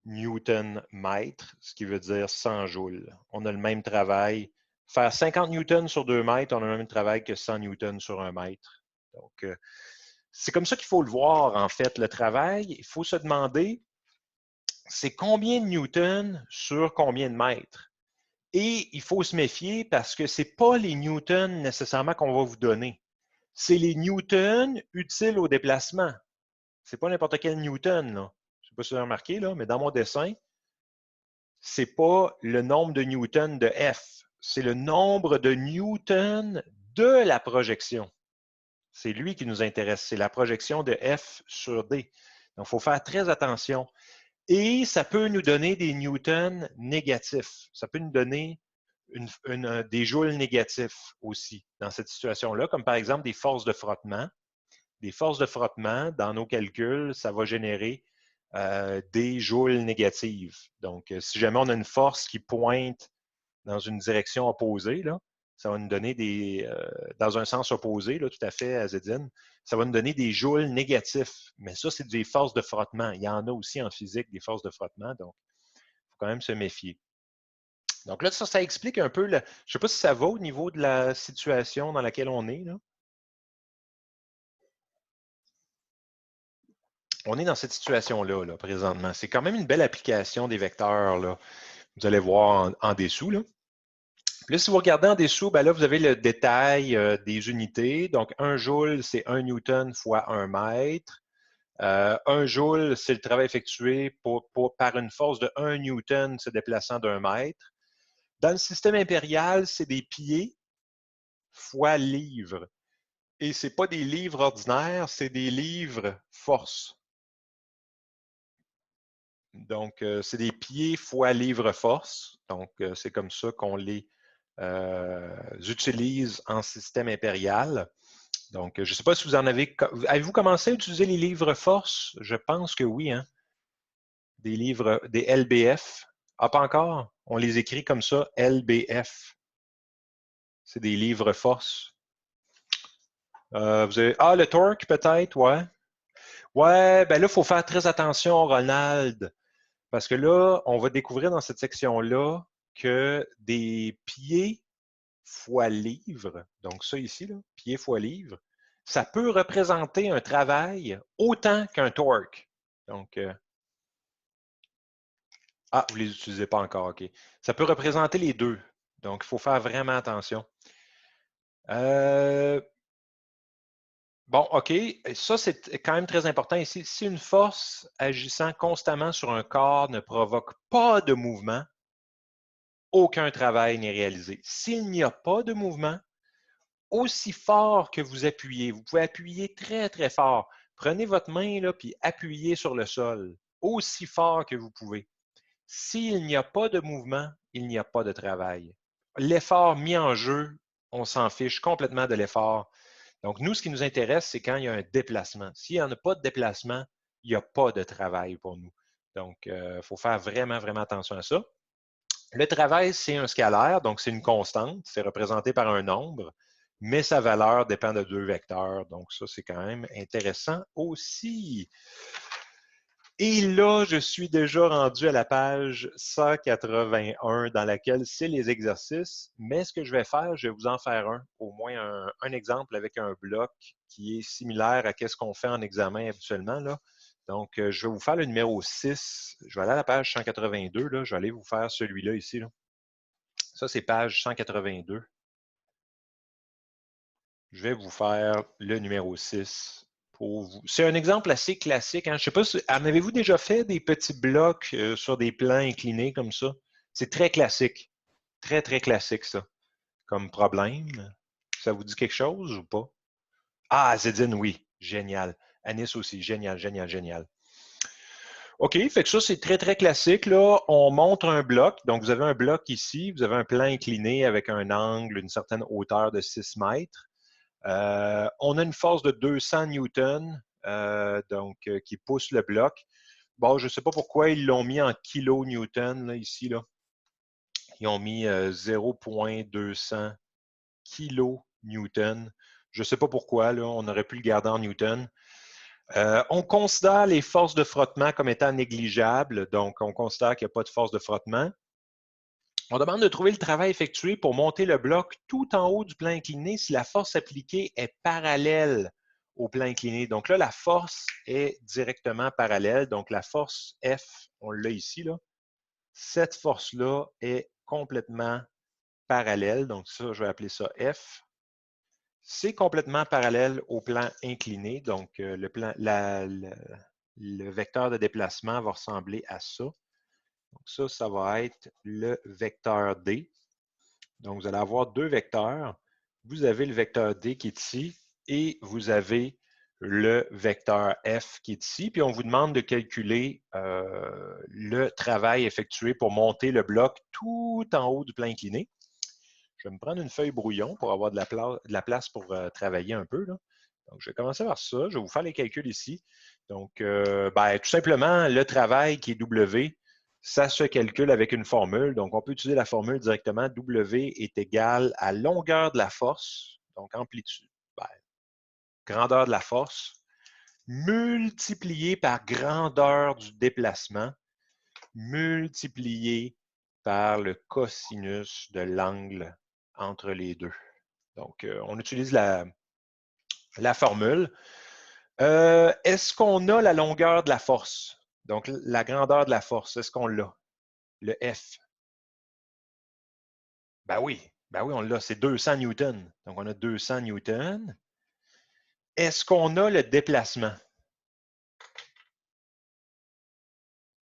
newton-mètres, ce qui veut dire 100 joules. On a le même travail. Faire 50 newtons sur 2 mètres, on a le même travail que 100 newtons sur 1 mètre. Donc, c'est comme ça qu'il faut le voir, en fait, le travail. Il faut se demander, c'est combien de newtons sur combien de mètres? Et il faut se méfier parce que ce n'est pas les newtons nécessairement qu'on va vous donner. C'est les newtons utiles au déplacement. Ce n'est pas n'importe quel newton. Là. Je ne sais pas si vous avez remarqué, là, mais dans mon dessin, ce n'est pas le nombre de newtons de F. C'est le nombre de newtons de la projection. C'est lui qui nous intéresse. C'est la projection de F sur D. Donc, il faut faire très attention. Et ça peut nous donner des newtons négatifs. Ça peut nous donner des joules négatifs aussi dans cette situation-là, comme par exemple des forces de frottement. Des forces de frottement, dans nos calculs, ça va générer des joules négatives. Donc, si jamais on a une force qui pointe dans une direction opposée, là, ça va nous donner dans un sens opposé, là, tout à fait, à Zedine, ça va nous donner des joules négatifs. Mais ça, c'est des forces de frottement. Il y en a aussi en physique, des forces de frottement, donc il faut quand même se méfier. Donc là, ça explique un peu, je ne sais pas si ça va au niveau de la situation dans laquelle on est. Là. On est dans cette situation-là, là, présentement. C'est quand même une belle application des vecteurs. Là. Vous allez voir en dessous. Là. Puis là, si vous regardez en dessous, ben là, vous avez le détail des unités. Donc, 1 joule, c'est 1 newton fois 1 mètre. 1 joule, c'est le travail effectué par une force de 1 newton se déplaçant d'1 mètre. Dans le système impérial, c'est des pieds fois livres. Et ce n'est pas des livres ordinaires, c'est des livres force. Donc, c'est des pieds fois livre force. Donc, c'est comme ça qu'on les utilise en système impérial. Donc, je ne sais pas si vous en avez... Avez-vous commencé à utiliser les livres force? Je pense que oui, hein? Des livres, des LBF. Ah, pas encore? On les écrit comme ça, LBF. C'est des livres force. Vous avez... Ah, le torque peut-être, ouais. Ouais, ben là, il faut faire très attention, Ronald, parce que là, on va découvrir dans cette section-là que des pieds fois livre, donc ça ici, là, pied fois livre, ça peut représenter un travail autant qu'un torque. Donc, vous ne les utilisez pas encore, OK. Ça peut représenter les deux. Donc, il faut faire vraiment attention. Bon, OK. Ça, c'est quand même très important ici. Si une force agissant constamment sur un corps ne provoque pas de mouvement, aucun travail n'est réalisé. S'il n'y a pas de mouvement, aussi fort que vous appuyez, vous pouvez appuyer très, très fort. Prenez votre main là, puis appuyez sur le sol, aussi fort que vous pouvez. S'il n'y a pas de mouvement, il n'y a pas de travail. L'effort mis en jeu, on s'en fiche complètement de l'effort. Donc, nous, ce qui nous intéresse, c'est quand il y a un déplacement. S'il n'y en a pas de déplacement, il n'y a pas de travail pour nous. Donc, il faut faire vraiment, vraiment attention à ça. Le travail, c'est un scalaire, donc c'est une constante, c'est représenté par un nombre, mais sa valeur dépend de deux vecteurs. Donc, ça, c'est quand même intéressant aussi. Et là, je suis déjà rendu à la page 181 dans laquelle c'est les exercices, mais ce que je vais faire, je vais vous en faire au moins un exemple avec un bloc qui est similaire à ce qu'on fait en examen habituellement, là. Donc, je vais vous faire le numéro 6. Je vais aller à la page 182, là. Je vais aller vous faire celui-là ici, là. Ça, c'est page 182. Je vais vous faire le numéro 6 pour vous. C'est un exemple assez classique. Hein? Je ne sais pas si. En avez-vous déjà fait des petits blocs sur des plans inclinés comme ça? C'est très classique. Très, très classique, ça. Comme problème. Ça vous dit quelque chose ou pas? Ah, Zedine, oui. Génial. Anis aussi. Génial, génial, génial. OK, fait que ça, c'est très, très classique. Là, on montre un bloc. Donc, vous avez un bloc ici. Vous avez un plan incliné avec un angle, une certaine hauteur de 6 mètres. On a une force de 200 newtons, qui pousse le bloc. Bon, je ne sais pas pourquoi ils l'ont mis en kilonewton, là, ici. Là. Ils ont mis 0,200 kilonewton. Je ne sais pas pourquoi, là, on aurait pu le garder en newton. On considère les forces de frottement comme étant négligeables, donc on considère qu'il n'y a pas de force de frottement. On demande de trouver le travail effectué pour monter le bloc tout en haut du plan incliné si la force appliquée est parallèle au plan incliné. Donc là, la force est directement parallèle. Donc la force F, on l'a ici, là. Cette force-là est complètement parallèle. Donc ça, je vais appeler ça F. C'est complètement parallèle au plan incliné. Donc le vecteur de déplacement va ressembler à ça. Donc ça va être le vecteur D. Donc, vous allez avoir deux vecteurs. Vous avez le vecteur D qui est ici et vous avez le vecteur F qui est ici. Puis, on vous demande de calculer le travail effectué pour monter le bloc tout en haut du plan incliné. Je vais me prendre une feuille brouillon pour avoir de la place pour travailler un peu, là. Donc, je vais commencer par ça. Je vais vous faire les calculs ici. Donc, tout simplement, le travail qui est W, ça se calcule avec une formule. Donc, on peut utiliser la formule directement. W est égal à longueur de la force, donc amplitude, grandeur de la force, multiplié par grandeur du déplacement, multiplié par le cosinus de l'angle entre les deux. Donc, on utilise la formule. Est-ce qu'on a la longueur de la force? Donc, la grandeur de la force, est-ce qu'on l'a? Le F. Ben oui, on l'a, c'est 200 newtons. Donc, on a 200 newtons. Est-ce qu'on a le déplacement?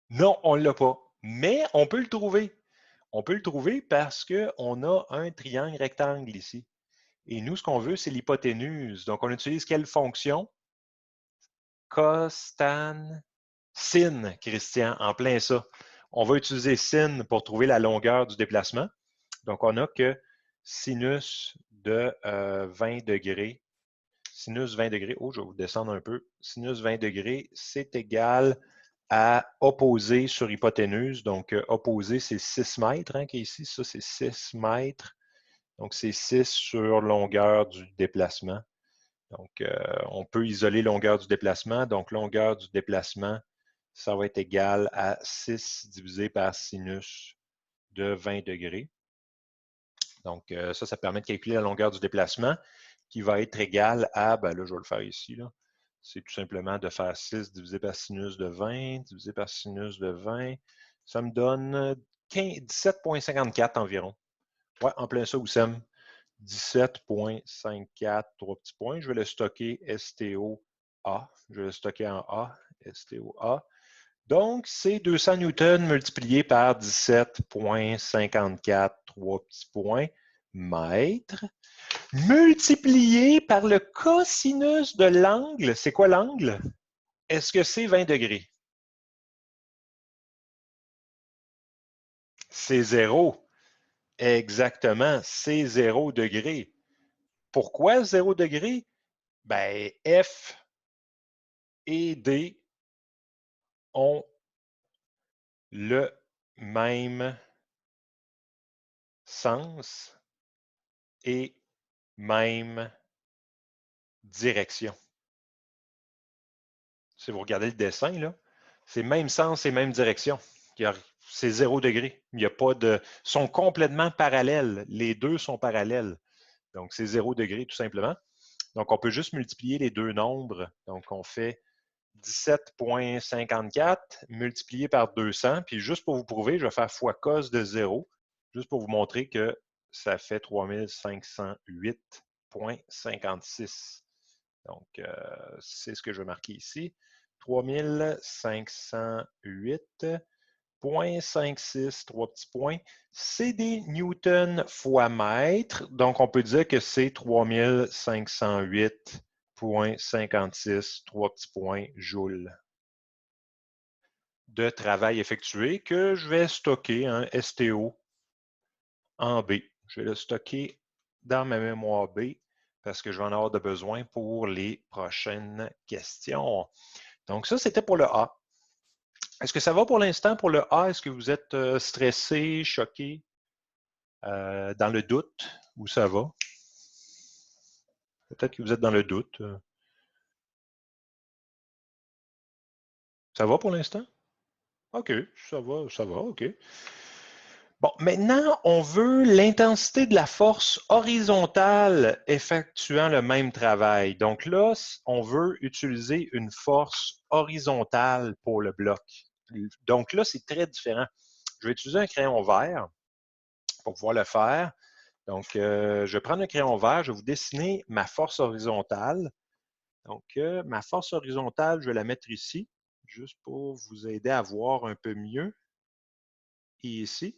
Non, on ne l'a pas. Mais on peut le trouver. On peut le trouver parce qu'on a un triangle rectangle ici. Et nous, ce qu'on veut, c'est l'hypoténuse. Donc, on utilise quelle fonction? Cos, tan, sin, Christian, en plein ça. On va utiliser sin pour trouver la longueur du déplacement. Donc, on a que sinus de 20 degrés. Sinus 20 degrés, je vais vous descendre un peu. Sinus 20 degrés, c'est égal à opposé sur hypoténuse. Donc, opposé, c'est 6 mètres, hein, qui est ici. Ça, c'est 6 mètres. Donc, c'est 6 sur longueur du déplacement. Donc, on peut isoler longueur du déplacement. Donc, longueur du déplacement, ça va être égal à 6 divisé par sinus de 20 degrés. Donc, ça permet de calculer la longueur du déplacement qui va être égale à, ben là, je vais le faire ici, là. C'est tout simplement de faire 6 divisé par sinus de 20, divisé par sinus de 20. Ça me donne 17,54 environ. Ouais, en plein ça, Oussem. 17,54, 3 petits points. Je vais le stocker STO-A. Je vais le stocker en A, STO-A. Donc, c'est 200 newtons multiplié par 17,54, 3 petits points, mètres, multiplié par le cosinus de l'angle. C'est quoi l'angle? Est-ce que c'est 20 degrés? C'est 0. Exactement, c'est 0 degré. Pourquoi 0 degré? Ben, F et D ont le même sens et même direction. Si vous regardez le dessin, là, c'est même sens et même direction. C'est 0 degré. Il n'y a pas de. Ils sont complètement parallèles. Les deux sont parallèles. Donc, c'est 0 degré tout simplement. Donc, on peut juste multiplier les deux nombres. Donc, on fait 17,54 multiplié par 200. Puis, juste pour vous prouver, je vais faire fois cos de 0, juste pour vous montrer que ça fait 3508,56. Donc, c'est ce que je vais marquer ici. 3508,56, 3 petits points. C'est des newtons fois mètre. Donc, on peut dire que c'est 3508,56, 3 petits points, joules de travail effectué que je vais stocker en STO en B. Je vais le stocker dans ma mémoire B parce que je vais en avoir de besoin pour les prochaines questions. Donc, ça, c'était pour le A. Est-ce que ça va pour l'instant pour le A? Est-ce que vous êtes stressé, choqué, dans le doute, ou ça va? Peut-être que vous êtes dans le doute. Ça va pour l'instant? OK, ça va, OK. Bon, maintenant, on veut l'intensité de la force horizontale effectuant le même travail. Donc là, on veut utiliser une force horizontale pour le bloc. Donc là, c'est très différent. Je vais utiliser un crayon vert pour pouvoir le faire. Donc, je vais prendre un crayon vert, je vais vous dessiner ma force horizontale. Donc, ma force horizontale, je vais la mettre ici, juste pour vous aider à voir un peu mieux. Et ici.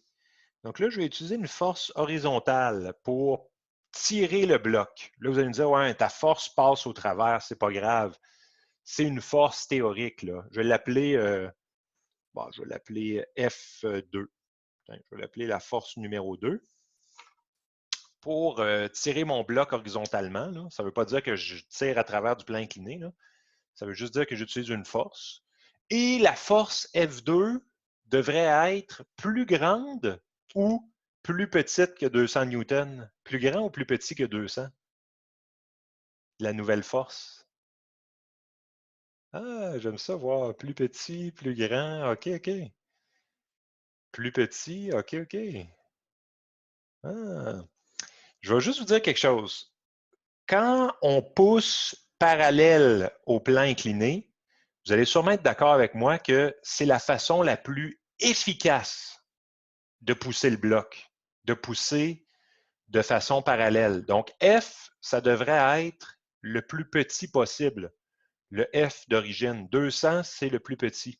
Donc là, je vais utiliser une force horizontale pour tirer le bloc. Là, vous allez me dire, ouais, ta force passe au travers, c'est pas grave. C'est une force théorique, là. Je vais l'appeler F2. Je vais l'appeler la force numéro 2. Pour tirer mon bloc horizontalement, là, ça ne veut pas dire que je tire à travers du plan incliné. Là. Ça veut juste dire que j'utilise une force. Et la force F2 devrait être plus grande ou plus petite que 200 newtons? Plus grand ou plus petit que 200? La nouvelle force. Ah, j'aime ça voir. Plus petit, plus grand. OK, OK. Plus petit, OK, OK. Ah. Je vais juste vous dire quelque chose. Quand on pousse parallèle au plan incliné, vous allez sûrement être d'accord avec moi que c'est la façon la plus efficace de pousser le bloc, de pousser de façon parallèle. Donc, F, ça devrait être le plus petit possible. Le F d'origine, 200, c'est le plus petit.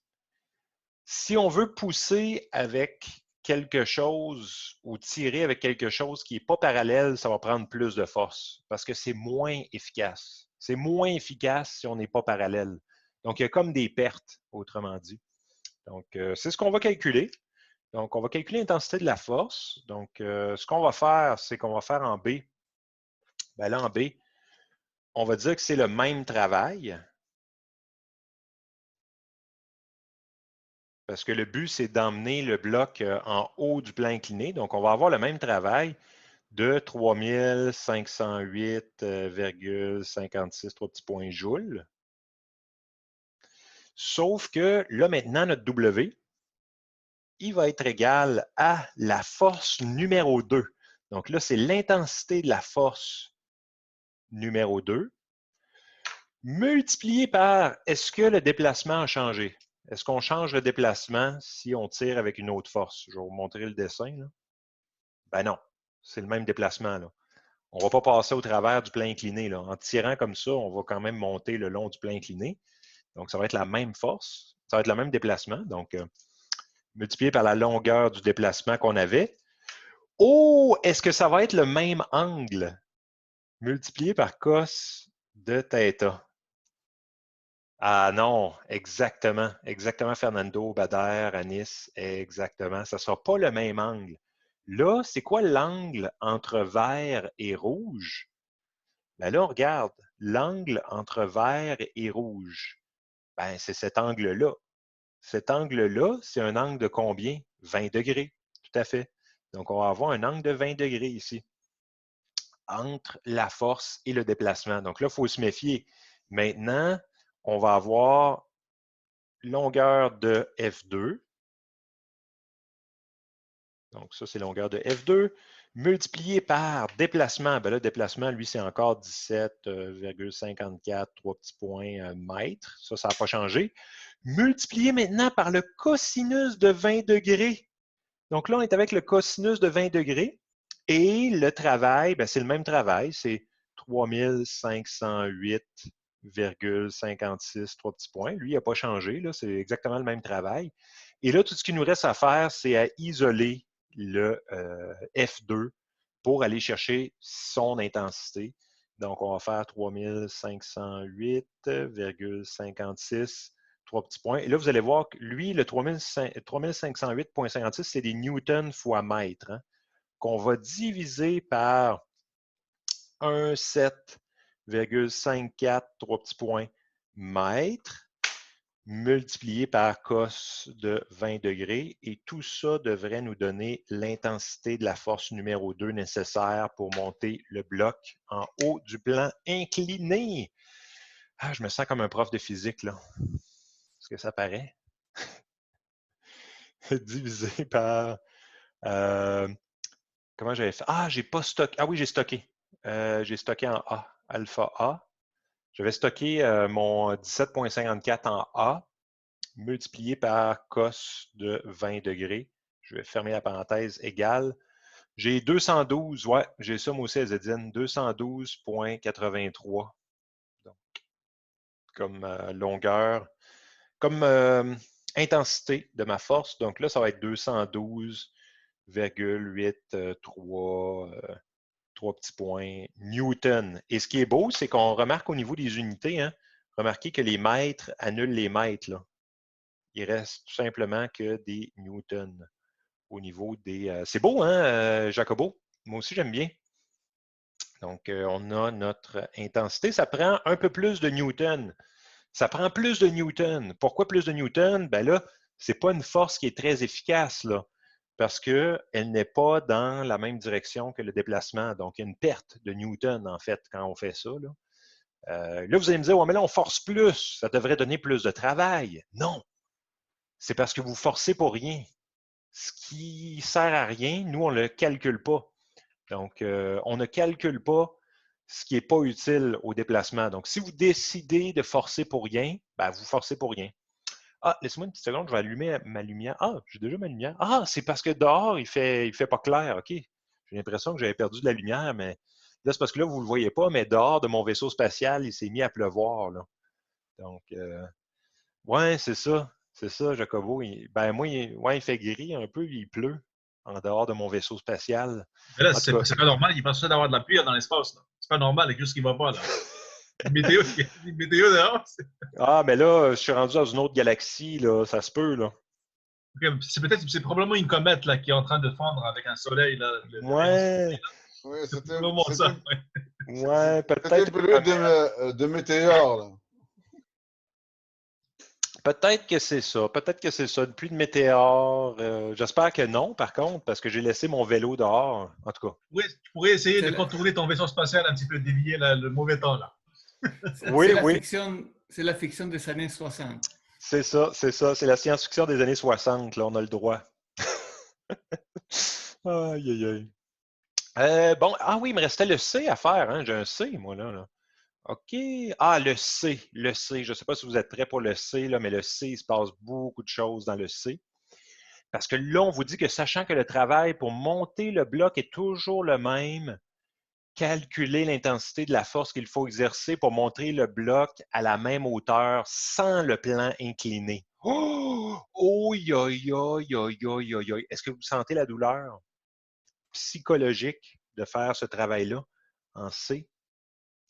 Si on veut pousser avec quelque chose ou tirer avec quelque chose qui n'est pas parallèle, ça va prendre plus de force parce que c'est moins efficace. C'est moins efficace si on n'est pas parallèle. Donc, il y a comme des pertes, autrement dit. Donc, c'est ce qu'on va calculer. Donc, on va calculer l'intensité de la force. Donc, ce qu'on va faire, c'est qu'on va faire en B. Bien là, en B, on va dire que c'est le même travail. Parce que le but, c'est d'emmener le bloc en haut du plan incliné. Donc, on va avoir le même travail. de 3508,56, 3 petits points joules. Sauf que là, maintenant, notre W, il va être égal à la force numéro 2. Donc là, c'est l'intensité de la force numéro 2, multiplié par est-ce que le déplacement a changé? Est-ce qu'on change le déplacement si on tire avec une autre force? Je vais vous montrer le dessin. Là. Ben non, c'est le même déplacement. Là. On ne va pas passer au travers du plan incliné. Là. En tirant comme ça, on va quand même monter le long du plan incliné. Donc, ça va être la même force, ça va être le même déplacement. Donc, multiplié par la longueur du déplacement qu'on avait. Oh, est-ce que ça va être le même angle? Multiplié par cos de θ. Ah non, exactement. Exactement, Fernando, Bader, Anis, exactement. Ça ne sera pas le même angle. Là, c'est quoi l'angle entre vert et rouge? Ben là, on regarde. L'angle entre vert et rouge, ben, c'est cet angle-là. Cet angle-là, c'est un angle de combien? 20 degrés, tout à fait. Donc, on va avoir un angle de 20 degrés ici, entre la force et le déplacement. Donc là, il faut se méfier. Maintenant, on va avoir longueur de F2. Donc, ça, c'est longueur de F2, multiplié par déplacement. Ben là, déplacement, lui, c'est encore 17,54, 3 petits points mètres. Ça n'a pas changé. Multiplié maintenant par le cosinus de 20 degrés. Donc là, on est avec le cosinus de 20 degrés. Et le travail, ben, c'est le même travail. C'est 3508,56, 3 petits points. Lui, il n'a pas changé. C'est exactement le même travail. Et là, tout ce qu'il nous reste à faire, c'est à isoler le F2 pour aller chercher son intensité. Donc, on va faire 3508,56, 3 petits points. Et là, vous allez voir que lui, le 3508,56, c'est des newtons fois mètre, hein, qu'on va diviser par 1,7,54, 3 petits points, mètre, multiplié par cos de 20 degrés. Et tout ça devrait nous donner l'intensité de la force numéro 2 nécessaire pour monter le bloc en haut du plan incliné. Ah, je me sens comme un prof de physique, là. Est-ce que ça paraît? Divisé par... comment j'avais fait? Ah, j'ai pas stocké. Ah oui, j'ai stocké. J'ai stocké en A, alpha A. J'avais stocké mon 17,54 en A, multiplié par cos de 20 degrés. Je vais fermer la parenthèse égale. J'ai 212, ouais, j'ai ça moi aussi à Zedine, 212,83. Donc, comme longueur, comme intensité de ma force. Donc là, ça va être 212,83, 3 petits points, Newton. Et ce qui est beau, c'est qu'on remarque au niveau des unités, hein, remarquez que les mètres annulent les mètres. Là. Il reste tout simplement que des newtons au niveau des... c'est beau, hein, Jacobo? Moi aussi, j'aime bien. Donc, on a notre intensité. Ça prend un peu plus de newtons. Ça prend plus de newtons. Pourquoi plus de newtons? Ben là, ce n'est pas une force qui est très efficace, là, parce qu'elle n'est pas dans la même direction que le déplacement. Donc, il y a une perte de newtons, en fait, quand on fait ça. Là, là vous allez me dire, ouais, mais là, on force plus. Ça devrait donner plus de travail. Non. C'est parce que vous forcez pour rien. Ce qui ne sert à rien, nous, on ne le calcule pas. Donc, on ne calcule pas ce qui n'est pas utile au déplacement. Donc, si vous décidez de forcer pour rien, ben, vous forcez pour rien. Ah, laisse-moi une petite seconde, je vais allumer ma lumière. Ah, j'ai déjà ma lumière. Ah, c'est parce que dehors, il fait pas clair. OK. J'ai l'impression que j'avais perdu de la lumière, mais là, c'est parce que là, vous ne le voyez pas, mais dehors de mon vaisseau spatial, il s'est mis à pleuvoir. Là. Donc, ouais, c'est ça. C'est ça, Jacobo. Ben, moi, ouais, il fait gris un peu, il pleut en dehors de mon vaisseau spatial. Mais là, En tout c'est cas, pas normal, il pense d'avoir de la pluie dans l'espace. C'est pas normal, il y a quelque chose qui va pas, là. Une météo dehors, ah, mais là, je suis rendu dans une autre galaxie, là, ça se peut, là. c'est probablement une comète là, qui est en train de fondre avec un soleil, là, le rayon soleil, Ouais, là. Oui, C'est probablement ça. Ouais. ouais, c'était peut-être plus de météores, là. Peut-être que c'est ça. Peut-être que c'est ça. Une pluie de météores. J'espère que non, par contre, parce que j'ai laissé mon vélo dehors. En tout cas. Oui, tu pourrais essayer de C'est la, contourner ton vaisseau spatial un petit peu, dévier le mauvais temps, là. Oui, oui. c'est la fiction des années 60. C'est ça, c'est ça. C'est la science-fiction des années 60. Là, on a le droit. Aïe, aïe, aïe. Bon, ah oui, il me restait le C à faire. Hein? J'ai un C, moi, là. OK. Ah, le C. Le C. Je ne sais pas si vous êtes prêts pour le C, là, mais le C, il se passe beaucoup de choses dans le C. Parce que là, on vous dit que sachant que le travail pour monter le bloc est toujours le même, calculer l'intensité de la force qu'il faut exercer pour monter le bloc à la même hauteur sans le plan incliné. Oh! Oi, oi, oi, oi, oi, oi, oi. Est-ce que vous sentez la douleur psychologique de faire ce travail-là en C?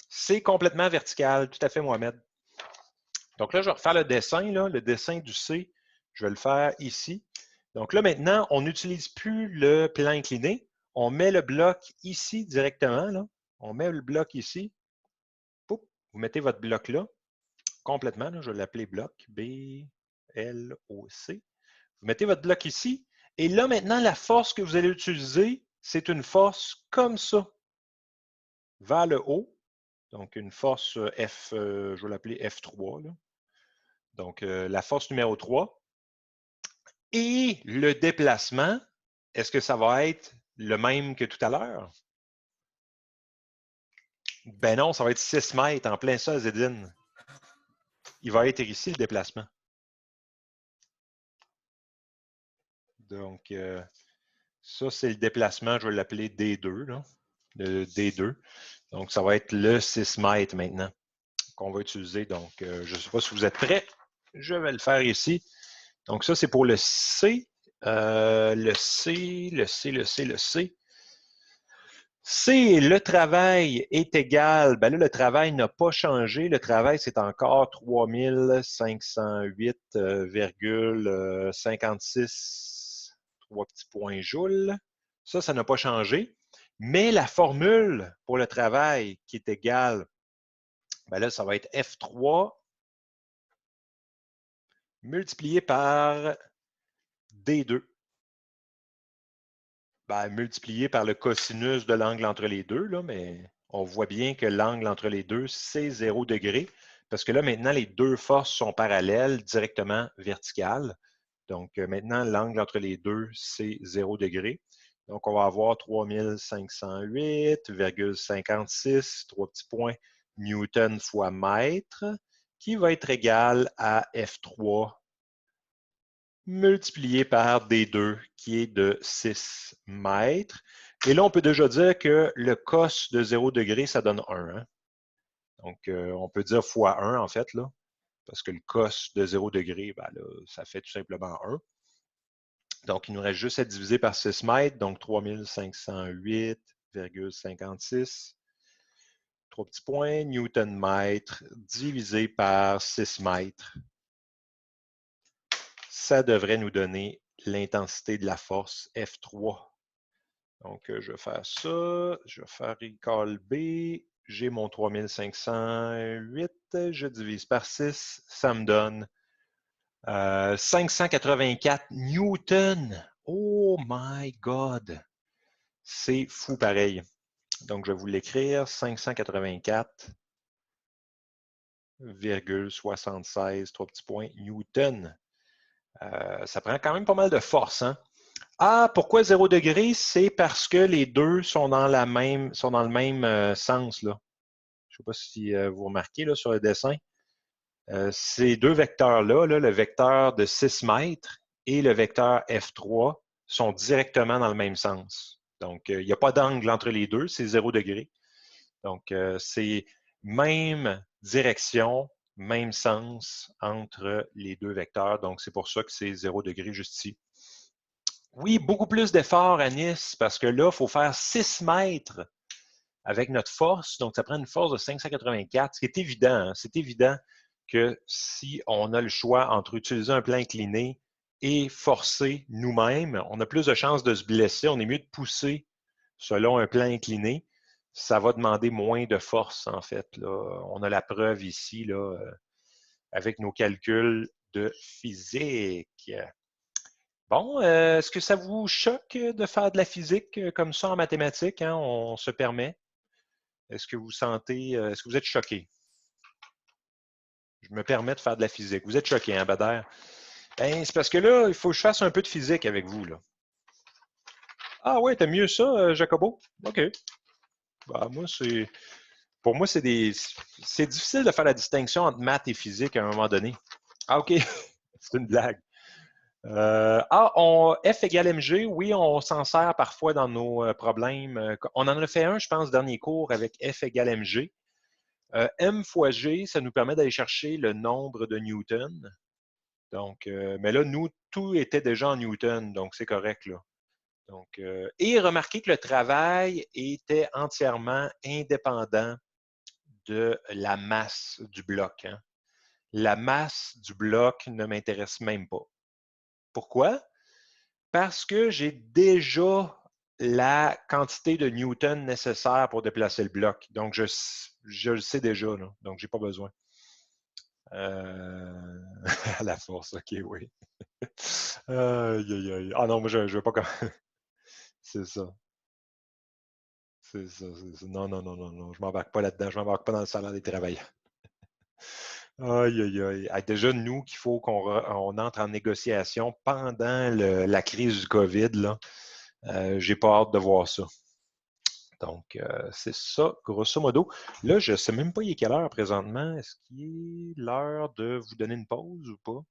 C'est complètement vertical, tout à fait, Mohamed. Donc là, je vais refaire le dessin, là, le dessin du C. Je vais le faire ici. Donc là, maintenant, on n'utilise plus le plan incliné. On met le bloc ici directement. Là. On met le bloc ici. Poup, vous mettez votre bloc là, complètement. Là, je vais l'appeler bloc B, L, O, C. Vous mettez votre bloc ici. Et là, maintenant, la force que vous allez utiliser, c'est une force comme ça, vers le haut. Donc, une force F, je vais l'appeler F3. Là. Donc, la force numéro 3. Et le déplacement, est-ce que ça va être le même que tout à l'heure? Ben non, ça va être 6 mètres en plein ça, Zedine. Il va être ici, le déplacement. Donc, ça, c'est le déplacement, je vais l'appeler D2, là, le D2. Donc, ça va être le 6 mètres maintenant qu'on va utiliser. Donc, je ne sais pas si vous êtes prêts. Je vais le faire ici. Donc, ça, c'est pour le C. Le C, le C, le C, le C. C, le travail est égal. Ben là, le travail n'a pas changé. Le travail, c'est encore 3508,56, 3 petits points joules. Ça n'a pas changé. Mais la formule pour le travail qui est égale, ben là, ça va être F3 multiplié par D2. Ben, multiplié par le cosinus de l'angle entre les deux, là, mais on voit bien que l'angle entre les deux, c'est 0 degré, parce que là, maintenant, les deux forces sont parallèles, directement verticales. Donc, maintenant, l'angle entre les deux, c'est 0 degré. Donc, on va avoir 3508,56, 3 petits points, newton fois mètre, qui va être égal à F3 multiplié par D2, qui est de 6 mètres. Et là, on peut déjà dire que le cos de 0 degré, ça donne 1. Hein? Donc, on peut dire fois 1, en fait, là, parce que le cos de 0 degré, ben là, ça fait tout simplement 1. Donc, il nous reste juste à diviser par 6 mètres, donc 3508,56. 3 petits points, newton-mètre divisé par 6 mètres. Ça devrait nous donner l'intensité de la force F3. Donc, je vais faire ça. Je vais faire recall B. J'ai mon 3508. Je divise par 6. Ça me donne 584 newtons. Oh my God! C'est fou pareil. Donc, je vais vous l'écrire. 584,76, 3 petits points, newtons. Ça prend quand même pas mal de force. Hein? Ah, pourquoi 0 degré? C'est parce que les deux sont dans le même sens. Là. Je ne sais pas si vous remarquez là, sur le dessin. Ces deux vecteurs-là, là, le vecteur de 6 mètres et le vecteur F3, sont directement dans le même sens. Donc, il n'y a pas d'angle entre les deux, c'est 0 degré. Donc, c'est même direction, même sens entre les deux vecteurs. Donc, c'est pour ça que c'est 0 degré juste ici. Oui, beaucoup plus d'efforts à Nice, parce que là, il faut faire 6 mètres avec notre force. Donc, ça prend une force de 584, ce qui est évident. Hein? C'est évident que si on a le choix entre utiliser un plan incliné et forcer nous-mêmes, on a plus de chances de se blesser. On est mieux de pousser selon un plan incliné. Ça va demander moins de force, en fait. Là. On a la preuve ici, là, avec nos calculs de physique. Bon, est-ce que ça vous choque de faire de la physique comme ça en mathématiques? Hein? On se permet. Est-ce que vous sentez, est-ce que vous êtes choqué? Je me permets de faire de la physique. Vous êtes choqué, hein, Bader? Ben, c'est parce que là, il faut que je fasse un peu de physique avec vous, là. Ah ouais, t'aimes mieux ça, Jacobo? OK. Ben, moi, pour moi, c'est difficile de faire la distinction entre maths et physique à un moment donné. Ah, OK. C'est une blague. F égale mg, oui, on s'en sert parfois dans nos problèmes. On en a fait un, je pense, dernier cours avec F égale mg. M fois G, ça nous permet d'aller chercher le nombre de Newton. Donc, mais là, nous, tout était déjà en Newton, donc c'est correct, là. Donc, et remarquez que le travail était entièrement indépendant de la masse du bloc. Hein. La masse du bloc ne m'intéresse même pas. Pourquoi? Parce que j'ai déjà la quantité de Newton nécessaire pour déplacer le bloc. Donc, je le sais déjà, là. Donc, je n'ai pas besoin. À la force, OK, oui. Ah non, moi, je ne veux pas... C'est ça. C'est ça, c'est ça. Non, non, non, non, non. Je ne m'embarque pas là-dedans. Je ne m'embarque pas dans le salaire des travailleurs. Aïe, aïe, aïe. Ah, déjà, nous, qu'il faut qu'on entre en négociation pendant la crise du COVID, là. J'ai pas hâte de voir ça. Donc, c'est ça, grosso modo. Là, je ne sais même pas il est quelle heure présentement. Est-ce qu'il est l'heure de vous donner une pause ou pas?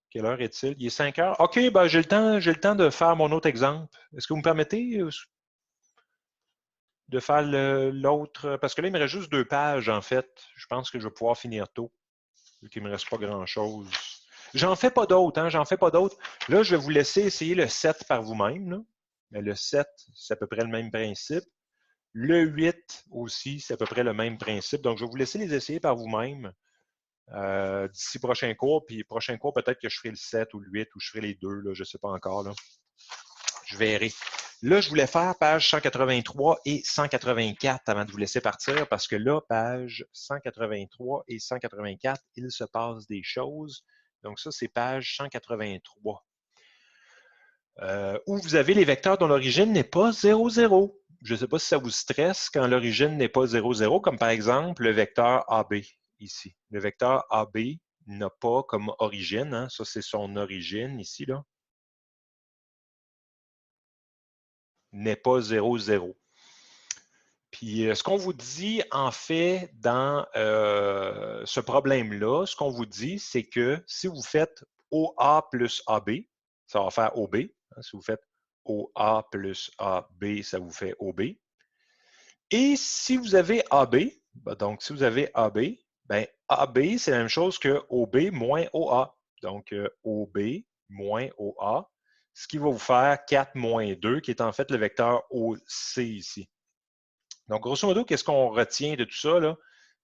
Quelle heure est-il? Il est 5 heures. OK, ben, j'ai le temps de faire mon autre exemple. Est-ce que vous me permettez de faire l'autre? Parce que là, il me reste juste 2 pages, en fait. Je pense que je vais pouvoir finir tôt, vu qu'il ne me reste pas grand-chose. J'en fais pas d'autres, hein? J'en fais pas d'autres. Là, je vais vous laisser essayer le 7 par vous-même, là. Mais le 7, c'est à peu près le même principe. Le 8 aussi, c'est à peu près le même principe. Donc, je vais vous laisser les essayer par vous-même d'ici prochain cours. Puis, prochain cours, peut-être que je ferai le 7 ou le 8 ou je ferai les deux. Là, je ne sais pas encore. Là. Je verrai. Là, je voulais faire page 183 et 184 avant de vous laisser partir parce que là, page 183 et 184, il se passe des choses. Donc, ça, c'est page 183. Où vous avez les vecteurs dont l'origine n'est pas 0, 0. Je ne sais pas si ça vous stresse quand l'origine n'est pas 0, 0, comme par exemple le vecteur AB ici. Le vecteur AB n'a pas comme origine, hein, ça c'est son origine ici, là, n'est pas 0, 0. Puis ce qu'on vous dit en fait dans ce problème-là, ce qu'on vous dit, c'est que si vous faites OA plus AB, ça va faire OB. Hein, si vous faites OA plus AB, ça vous fait OB. Et si vous avez AB, donc si vous avez AB, ben AB, c'est la même chose que OB moins OA. Donc OB moins OA, ce qui va vous faire 4 moins 2, qui est en fait le vecteur OC ici. Donc, grosso modo, qu'est-ce qu'on retient de tout ça?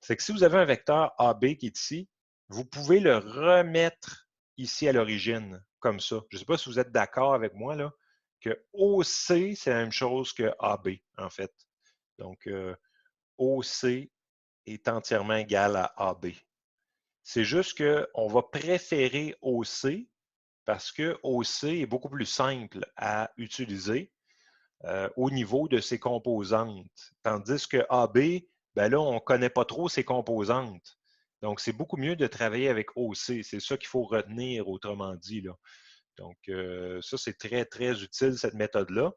C'est que si vous avez un vecteur AB qui est ici, vous pouvez le remettre ici à l'origine, comme ça. Je ne sais pas si vous êtes d'accord avec moi, là, que OC, c'est la même chose que AB, en fait. Donc, OC est entièrement égal à AB. C'est juste qu'on va préférer OC parce que OC est beaucoup plus simple à utiliser au niveau de ses composantes. Tandis que AB, ben là, on ne connaît pas trop ses composantes. Donc, c'est beaucoup mieux de travailler avec OC. C'est ça qu'il faut retenir, autrement dit. Là. Donc, ça, c'est très, très utile, cette méthode-là.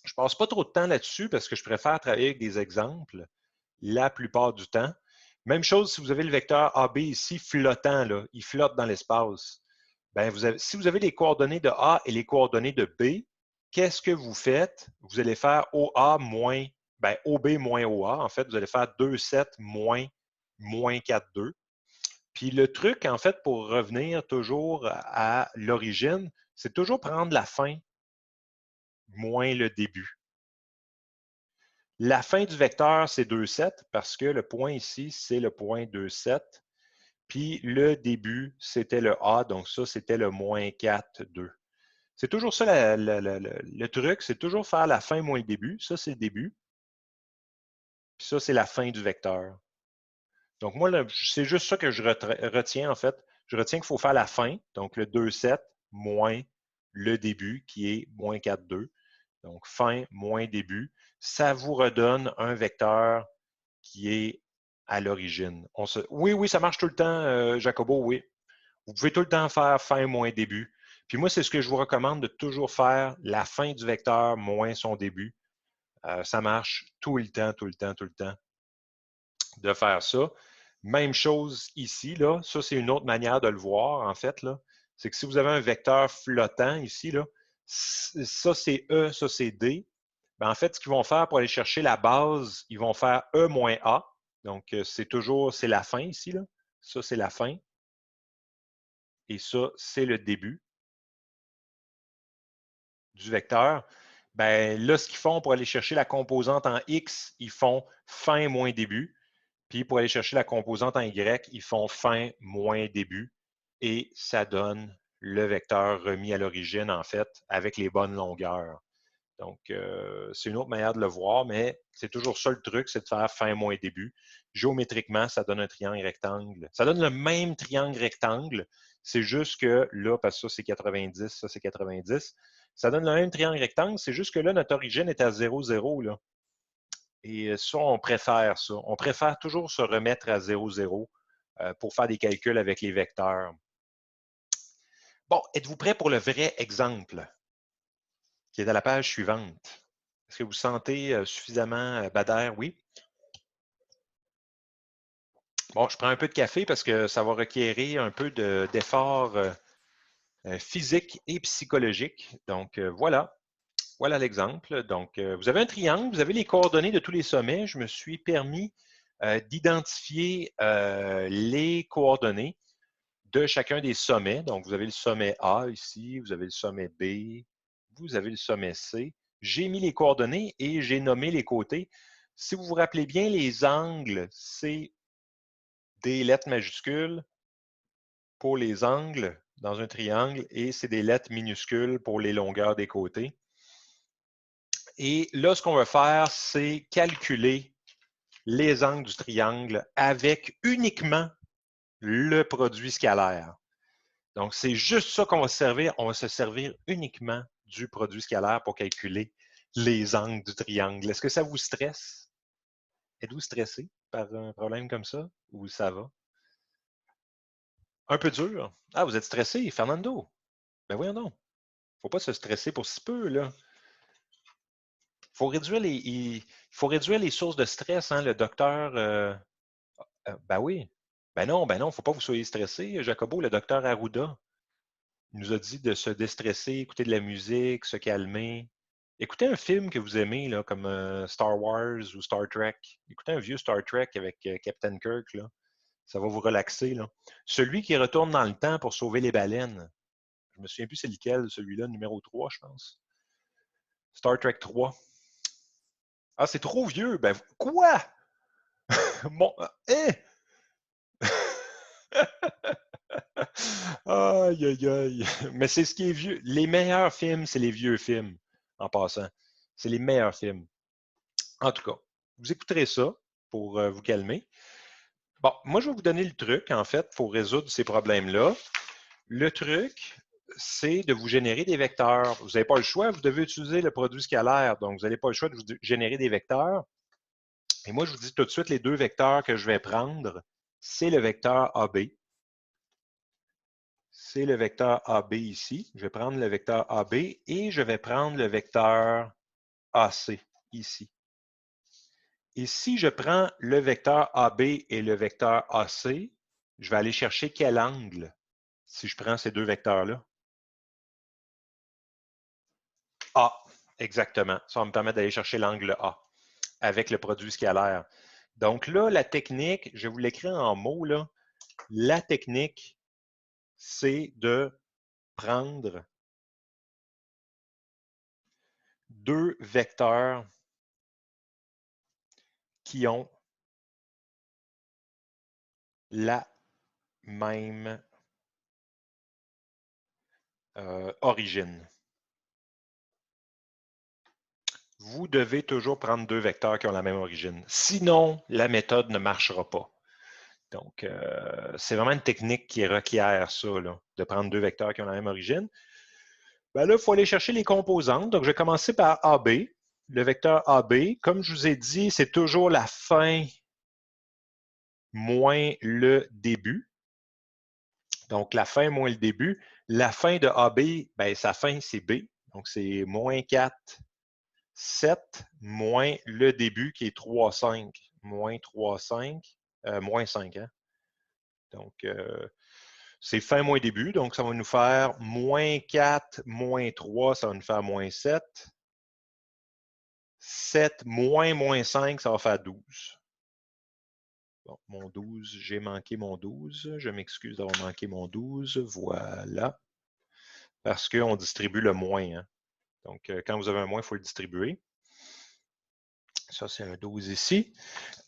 Je ne passe pas trop de temps là-dessus parce que je préfère travailler avec des exemples la plupart du temps. Même chose si vous avez le vecteur AB ici flottant, là, il flotte dans l'espace. Ben, si vous avez les coordonnées de A et les coordonnées de B, qu'est-ce que vous faites? Vous allez faire OA moins, ben, OB moins OA. En fait, vous allez faire 2,7 moins 4,2. Puis le truc, en fait, pour revenir toujours à l'origine, c'est toujours prendre la fin moins le début. La fin du vecteur, c'est 2,7 parce que le point ici, c'est le point 2,7. Puis le début, c'était le A, donc ça, c'était le moins 4,2. C'est toujours ça le truc, c'est toujours faire la fin moins le début. Ça, c'est le début. Puis ça, c'est la fin du vecteur. Donc moi, c'est juste ça que je retiens, en fait. Je retiens qu'il faut faire la fin, donc le 2,7 moins le début qui est moins 4,2. Donc, fin moins début. Ça vous redonne un vecteur qui est à l'origine. Oui, oui, ça marche tout le temps, Jacobo, oui. Vous pouvez tout le temps faire fin moins début. Puis moi, c'est ce que je vous recommande de toujours faire, la fin du vecteur moins son début. Ça marche tout le temps, tout le temps, tout le temps de faire ça. Même chose ici, là. Ça, c'est une autre manière de le voir, en fait, là. C'est que si vous avez un vecteur flottant ici, là, ça, c'est E, ça, c'est D. Ben, en fait, ce qu'ils vont faire pour aller chercher la base, ils vont faire E moins A. Donc, c'est la fin ici, là. Ça, c'est la fin. Et ça, c'est le début du vecteur. Ben, là, ce qu'ils font pour aller chercher la composante en X, ils font fin moins début. Puis pour aller chercher la composante en Y, ils font fin moins début. Et ça donne le vecteur remis à l'origine, en fait, avec les bonnes longueurs. Donc, c'est une autre manière de le voir, mais c'est toujours ça le truc, c'est de faire fin moins début. Géométriquement, ça donne un triangle rectangle. Ça donne le même triangle rectangle, c'est juste que là, parce que ça c'est 90, ça c'est 90, ça donne le même triangle rectangle, c'est juste que là, notre origine est à 0, 0, là. Et ça, on préfère ça. On préfère toujours se remettre à 0, 0 pour faire des calculs avec les vecteurs. Bon, êtes-vous prêts pour le vrai exemple qui est à la page suivante? Est-ce que vous sentez suffisamment badaire? Oui? Bon, je prends un peu de café parce que ça va requérir un peu d'effort physique et psychologique. Donc, voilà. Voilà l'exemple. Donc, vous avez un triangle, vous avez les coordonnées de tous les sommets. Je me suis permis d'identifier les coordonnées de chacun des sommets. Donc, vous avez le sommet A ici, vous avez le sommet B, vous avez le sommet C. J'ai mis les coordonnées et j'ai nommé les côtés. Si vous vous rappelez bien, les angles, c'est des lettres majuscules pour les angles dans un triangle et c'est des lettres minuscules pour les longueurs des côtés. Et là, ce qu'on va faire, c'est calculer les angles du triangle avec uniquement le produit scalaire. Donc, c'est juste ça qu'on va se servir. On va se servir uniquement du produit scalaire pour calculer les angles du triangle. Est-ce que ça vous stresse? Êtes-vous stressé par un problème comme ça ou ça va? Un peu dur? Ah, vous êtes stressé, Fernando? Ben voyons donc. Faut pas se stresser pour si peu, là. Il faut réduire les sources de stress, hein, le docteur. Ben oui. Ben non, faut pas que vous soyez stressé. Jacobo, le docteur Arruda, il nous a dit de se déstresser, écouter de la musique, se calmer. Écoutez un film que vous aimez, là, comme Star Wars ou Star Trek. Écoutez un vieux Star Trek avec Captain Kirk, là. Ça va vous relaxer, là. Celui qui retourne dans le temps pour sauver les baleines. Je me souviens plus c'est lequel, celui-là, numéro 3, je pense. Star Trek 3. Ah, c'est trop vieux. Ben, quoi? Bon, hein? Aïe, aïe, aïe. Mais c'est ce qui est vieux. Les meilleurs films, c'est les vieux films, en passant. C'est les meilleurs films. En tout cas, vous écouterez ça pour vous calmer. Bon, moi, je vais vous donner le truc, en fait, pour résoudre ces problèmes-là. Le truc, c'est de vous générer des vecteurs. Vous n'avez pas le choix, vous devez utiliser le produit scalaire. Donc, vous n'avez pas le choix de vous générer des vecteurs. Et moi, je vous dis tout de suite, les deux vecteurs que je vais prendre, c'est le vecteur AB. C'est le vecteur AB ici. Je vais prendre le vecteur AB et je vais prendre le vecteur AC ici. Et si je prends le vecteur AB et le vecteur AC, je vais aller chercher quel angle si je prends ces deux vecteurs-là? A, exactement. Ça va me permettre d'aller chercher l'angle A avec le produit scalaire. Donc là, la technique, je vais vous l'écrire en mots, là. La technique, c'est de prendre deux vecteurs qui ont la même origine. Vous devez toujours prendre deux vecteurs qui ont la même origine. Sinon, la méthode ne marchera pas. Donc, c'est vraiment une technique qui requiert ça, là, de prendre deux vecteurs qui ont la même origine. Ben là, il faut aller chercher les composantes. Donc, je vais commencer par AB. Le vecteur AB, comme je vous ai dit, c'est toujours la fin moins le début. Donc, la fin moins le début. La fin de AB, ben, sa fin, c'est B. Donc, c'est moins 4, 7, moins le début qui est 3, 5. Moins 3, 5. Moins 5, hein? Donc, c'est fin moins début. Donc, ça va nous faire moins 4, moins 3, ça va nous faire moins 7. 7 moins 5, ça va faire 12. Bon, mon 12, j'ai manqué mon 12. Je m'excuse d'avoir manqué mon 12. Voilà. Parce qu'on distribue le moins. Hein. Donc, quand vous avez un moins, il faut le distribuer. Ça, c'est un 12 ici.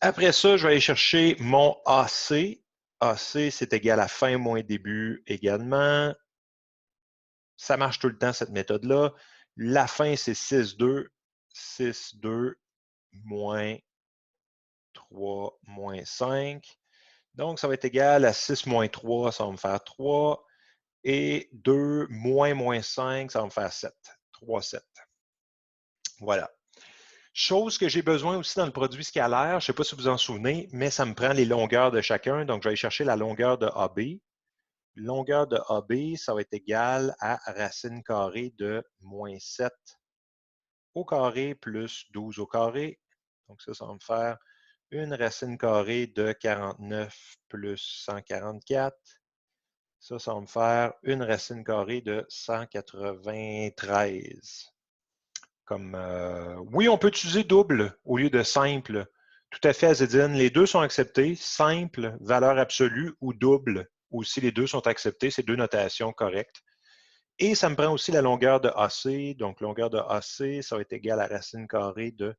Après ça, je vais aller chercher mon AC. AC, c'est égal à fin moins début également. Ça marche tout le temps, cette méthode-là. La fin, c'est 6, 2. 6, 2, moins 3, moins 5. Donc, ça va être égal à 6 moins 3, ça va me faire 3. Et 2 moins 5, ça va me faire 7. 3, 7. Voilà. Chose que j'ai besoin aussi dans le produit scalaire, je ne sais pas si vous vous en souvenez, mais ça me prend les longueurs de chacun. Donc, je vais aller chercher la longueur de AB. Longueur de AB, ça va être égal à racine carrée de moins 7 au carré plus 12 au carré. Donc, ça va me faire une racine carrée de 49 plus 144. Ça va me faire une racine carrée de 193. Oui, on peut utiliser double au lieu de simple. Tout à fait, Azedine. Les deux sont acceptés. Simple, valeur absolue ou double. Aussi, les deux sont acceptés. C'est deux notations correctes. Et ça me prend aussi la longueur de AC. Donc, longueur de AC, ça va être égal à racine carrée de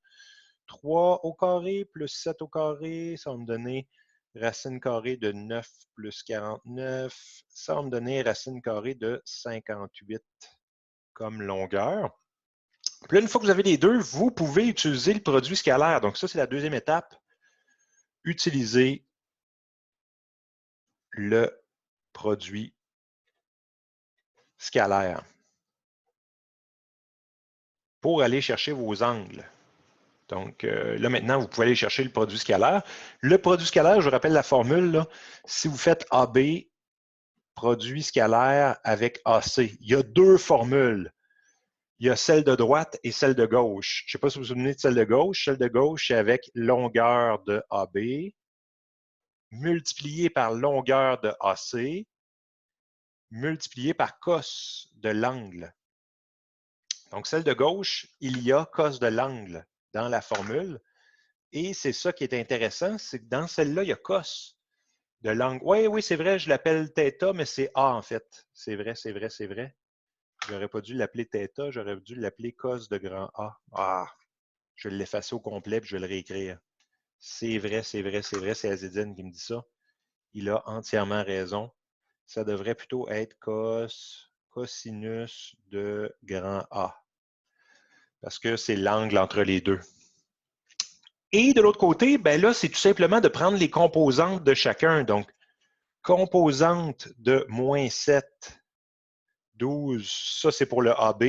3 au carré plus 7 au carré. Ça va me donner racine carrée de 9 plus 49. Ça va me donner racine carrée de 58 comme longueur. Puis là, une fois que vous avez les deux, vous pouvez utiliser le produit scalaire. Donc, ça, c'est la deuxième étape. Utiliser le produit scalaire pour aller chercher vos angles. Donc, là, maintenant, vous pouvez aller chercher le produit scalaire. Le produit scalaire, je vous rappelle la formule, là, si vous faites AB, produit scalaire avec AC, il y a deux formules. Il y a celle de droite et celle de gauche. Je ne sais pas si vous vous souvenez de celle de gauche. Celle de gauche, c'est avec longueur de AB multiplié par longueur de AC multiplié par cos de l'angle. Donc, celle de gauche, il y a cos de l'angle dans la formule. Et c'est ça qui est intéressant, c'est que dans celle-là, il y a cos de l'angle. Oui, c'est vrai, je l'appelle θ, mais c'est A en fait. C'est vrai. J'aurais pas dû l'appeler θ, j'aurais dû l'appeler cos de grand A. Ah, je vais l'effacer au complet puis je vais le réécrire. C'est vrai, c'est Azedine qui me dit ça. Il a entièrement raison. Ça devrait plutôt être cosinus de grand A. Parce que c'est l'angle entre les deux. Et de l'autre côté, ben là, c'est tout simplement de prendre les composantes de chacun. Donc, composante de moins 7, 12, ça c'est pour le AB.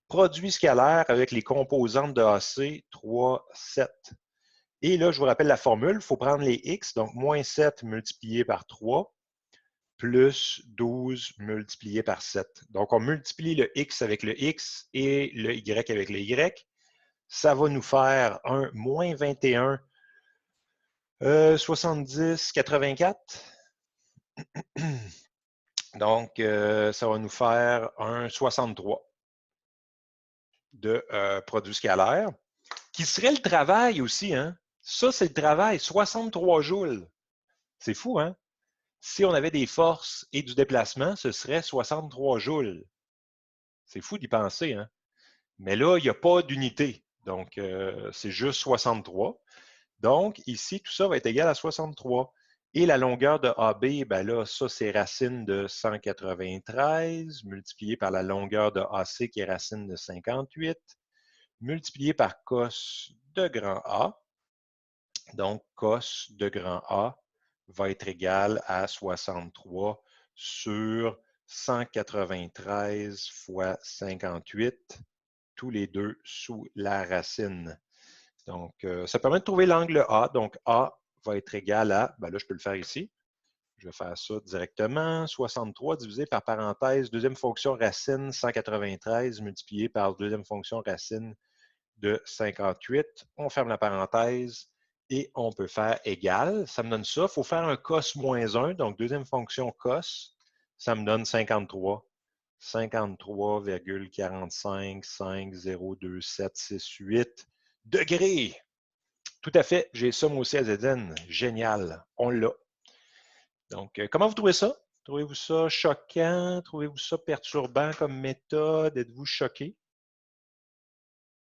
Produit scalaire avec les composantes de AC, 3, 7. Et là, je vous rappelle la formule, il faut prendre les X, donc moins 7 multiplié par 3, plus 12 multiplié par 7. Donc, on multiplie le X avec le X et le Y avec le Y. Ça va nous faire un moins 21, 70, 84. Donc, ça va nous faire un 63 de produit scalaire, qui serait le travail aussi. Hein? Ça, c'est le travail, 63 joules. C'est fou, hein? Si on avait des forces et du déplacement, ce serait 63 joules. C'est fou d'y penser, hein? Mais là, il n'y a pas d'unité. Donc, c'est juste 63. Donc, ici, tout ça va être égal à 63. Et la longueur de AB, ben là, ça, c'est racine de 193, multiplié par la longueur de AC, qui est racine de 58, multiplié par cos de grand A. Donc, cos de grand A va être égal à 63 sur 193 fois 58, tous les deux sous la racine. Donc, ça permet de trouver l'angle A. Donc, A va être égal à, ben là, je peux le faire ici. Je vais faire ça directement. 63 divisé par parenthèse, deuxième fonction racine 193 multiplié par deuxième fonction racine de 58. On ferme la parenthèse et on peut faire égal. Ça me donne ça. Il faut faire un cos moins 1. Donc, deuxième fonction cos, ça me donne 53. 53,45502768 degrés. Tout à fait. J'ai ça moi aussi à ZN. Génial. On l'a. Donc, comment vous trouvez ça? Trouvez-vous ça choquant? Trouvez-vous ça perturbant comme méthode? Êtes-vous choqué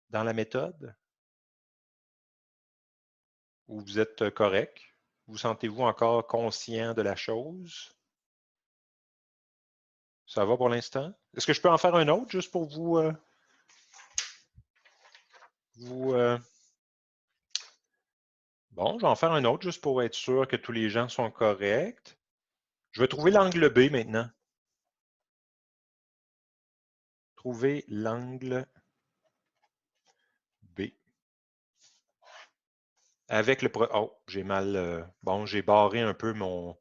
dans la méthode? Ou vous êtes correct? Vous sentez-vous encore conscient de la chose? Ça va pour l'instant? Est-ce que je peux en faire un autre juste pour Bon, je vais en faire un autre juste pour être sûr que tous les gens sont corrects. Je vais trouver l'angle B maintenant. Trouver l'angle B. Avec le... Oh, j'ai mal... bon, j'ai barré un peu mon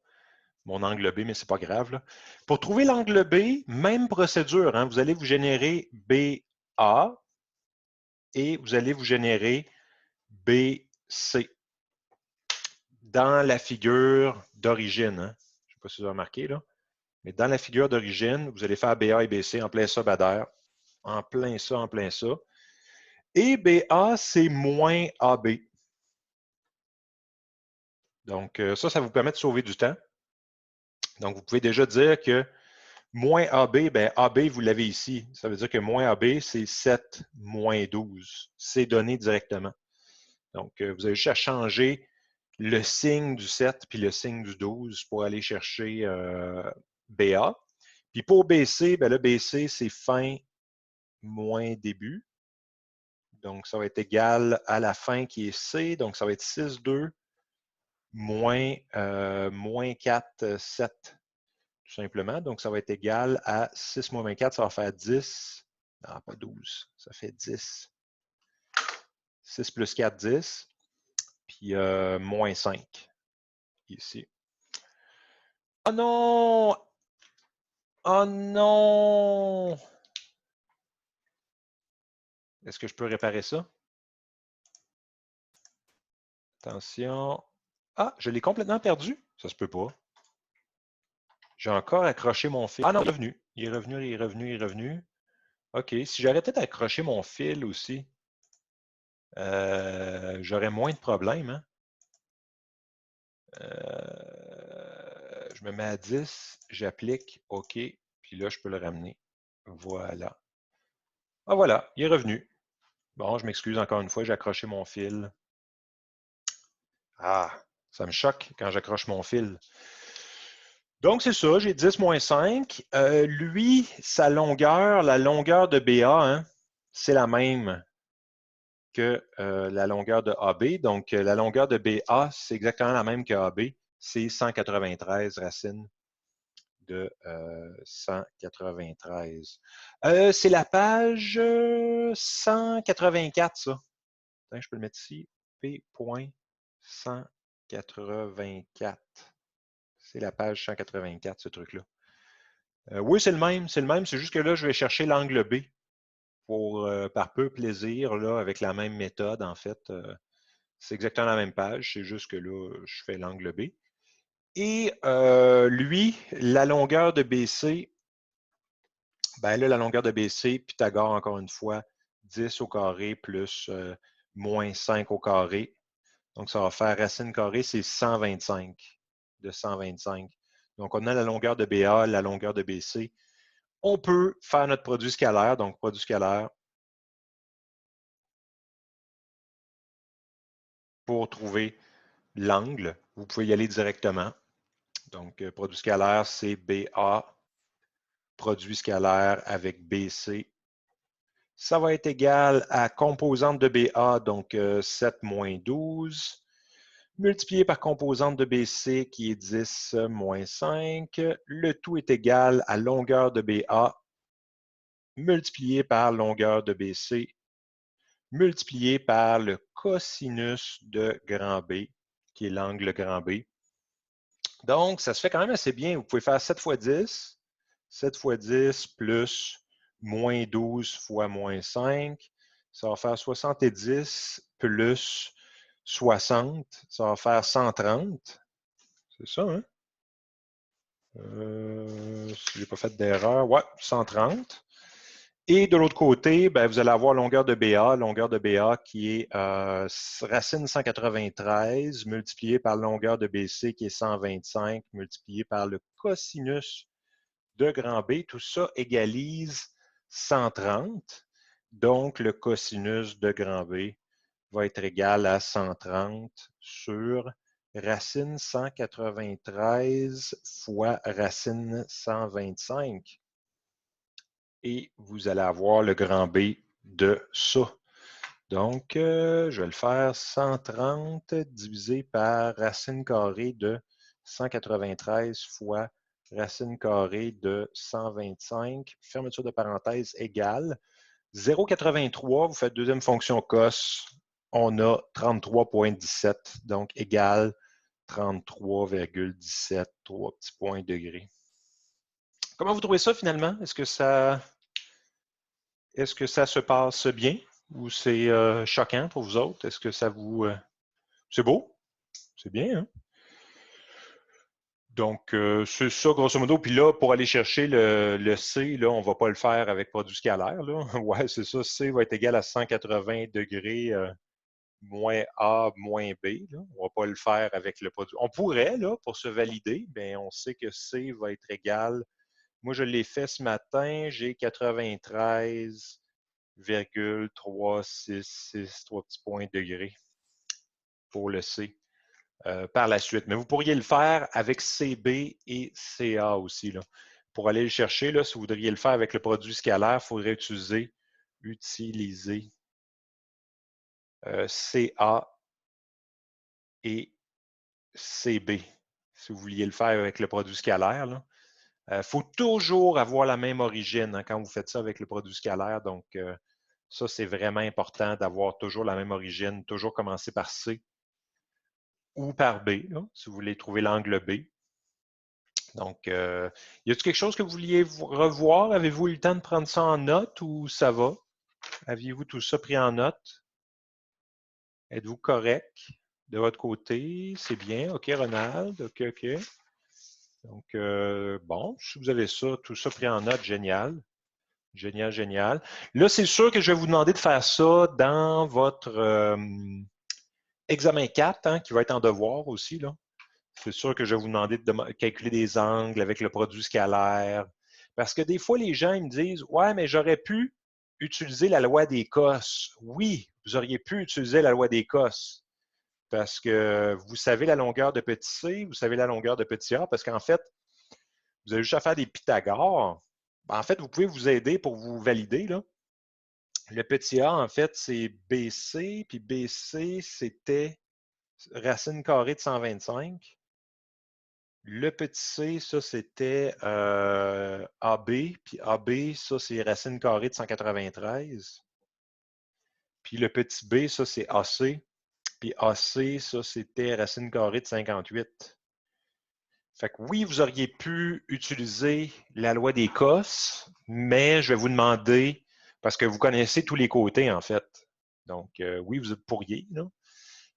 angle B, mais ce n'est pas grave, là. Pour trouver l'angle B, même procédure. Hein, vous allez vous générer BA et vous allez vous générer BC dans la figure d'origine. Hein. Je ne sais pas si vous avez remarqué, là. Mais dans la figure d'origine, vous allez faire BA et BC en plein ça, Bader. En plein ça, en plein ça. Et BA, c'est moins AB. Donc, ça vous permet de sauver du temps. Donc, vous pouvez déjà dire que moins AB, bien AB, vous l'avez ici. Ça veut dire que moins AB, c'est 7 moins 12. C'est donné directement. Donc, vous avez juste à changer le signe du 7 puis le signe du 12 pour aller chercher BA. Puis pour BC, bien là, BC, c'est fin moins début. Donc, ça va être égal à la fin qui est C. Donc, ça va être 6, 2 moins 4, 7. Tout simplement. Donc, ça va être égal à 6 moins 24, ça va faire 10. Non, pas 12. Ça fait 10. 6 plus 4, 10. Puis moins 5. Ici. Oh non! Oh non! Est-ce que je peux réparer ça? Attention. Ah, je l'ai complètement perdu. Ça se peut pas. J'ai encore accroché mon fil. Ah non, il est revenu. Il est revenu, il est revenu, il est revenu. OK. Si j'arrêtais d'accrocher mon fil aussi, j'aurais moins de problèmes. Hein? Je me mets à 10, j'applique OK, puis là, je peux le ramener. Voilà. Ah voilà, il est revenu. Bon, je m'excuse encore une fois, j'ai accroché mon fil. Ah, ça me choque quand j'accroche mon fil. Donc, c'est ça, j'ai 10 moins 5. Lui, sa longueur, la longueur de BA, hein, c'est la même que la longueur de AB. Donc, la longueur de BA, c'est exactement la même que AB. C'est 193 racines de 193. C'est la page 184, ça. Attends, je peux le mettre ici. P.184. C'est la page 184, ce truc-là. Oui, c'est le même. C'est le même. C'est juste que là, je vais chercher l'angle B pour, par peu plaisir, là, avec la même méthode, en fait. C'est exactement la même page. C'est juste que là, je fais l'angle B. Et lui, la longueur de BC, ben là, la longueur de BC, Pythagore, encore une fois, 10 au carré plus moins 5 au carré. Donc, ça va faire racine carrée, c'est 125 de 125. Donc, on a la longueur de BA, la longueur de BC. On peut faire notre produit scalaire. Donc, produit scalaire pour trouver l'angle. Vous pouvez y aller directement. Donc, produit scalaire, c'est BA, produit scalaire avec BC. Ça va être égal à composante de BA, donc 7 moins 12, multiplié par composante de BC qui est 10 moins 5. Le tout est égal à longueur de BA multiplié par longueur de BC multiplié par le cosinus de grand B, qui est l'angle grand B. Donc, ça se fait quand même assez bien. Vous pouvez faire 7 fois 10, 7 fois 10 plus moins 12 fois moins 5. Ça va faire 70 plus 60. Ça va faire 130. C'est ça, hein? Si je n'ai pas fait d'erreur. Ouais, 130. Et de l'autre côté, ben, vous allez avoir longueur de BA qui est racine 193 multiplié par longueur de BC qui est 125 multiplié par le cosinus de grand B. Tout ça égalise 130. Donc, le cosinus de grand B va être égal à 130 sur racine 193 fois racine 125. Et vous allez avoir le grand B de ça. Donc, je vais le faire 130 divisé par racine carrée de 193 fois racine carrée de 125, fermeture de parenthèse égale 0,83, vous faites deuxième fonction cos, on a 33,17, donc égale 33,17, 3 petits points degrés. Comment vous trouvez ça finalement? Est-ce que ça se passe bien ou c'est choquant pour vous autres? Est-ce que ça vous... c'est beau? C'est bien, hein? Donc, c'est ça, grosso modo. Puis là, pour aller chercher le C, là, on ne va pas le faire avec produit scalaire. Là. Ouais, c'est ça. C va être égal à 180 degrés moins A moins B. Là. On ne va pas le faire avec le produit. On pourrait, là, pour se valider, bien, on sait que C va être égal. Moi, je l'ai fait ce matin. J'ai 93,366, 3 petits points degrés pour le C. Par la suite. Mais vous pourriez le faire avec CB et CA aussi. Là. Pour aller le chercher, là, si vous voudriez le faire avec le produit scalaire, il faudrait utiliser CA et CB. Si vous vouliez le faire avec le produit scalaire. Il faut toujours avoir la même origine hein, quand vous faites ça avec le produit scalaire. Donc, ça, c'est vraiment important d'avoir toujours la même origine, toujours commencer par C ou par B, là, si vous voulez trouver l'angle B. Donc, y a-t-il quelque chose que vous vouliez revoir? Avez-vous eu le temps de prendre ça en note ou ça va? Aviez-vous tout ça pris en note? Êtes-vous correct de votre côté? C'est bien. OK, Ronald. OK, OK. Donc, bon, si vous avez ça, tout ça pris en note, génial. Génial, génial. Là, c'est sûr que je vais vous demander de faire ça dans votre examen 4, hein, qui va être en devoir aussi, là. C'est sûr que je vais vous demander de calculer des angles avec le produit scalaire. Parce que des fois, les gens ils me disent « Ouais, mais j'aurais pu utiliser la loi des cos. » Oui, vous auriez pu utiliser la loi des cos. Parce que vous savez la longueur de petit c, vous savez la longueur de petit a, parce qu'en fait, vous avez juste à faire des Pythagore. En fait, vous pouvez vous aider pour vous valider. Là. Le petit a, en fait, c'est BC, puis BC, c'était racine carrée de 125. Le petit c, ça, c'était AB. Puis AB, ça, c'est racine carrée de 193. Puis le petit b, ça, c'est AC. Puis AC, ça, c'était racine carrée de 58. Fait que oui, vous auriez pu utiliser la loi des cos, mais je vais vous demander, parce que vous connaissez tous les côtés, en fait. Donc, oui, vous pourriez, là.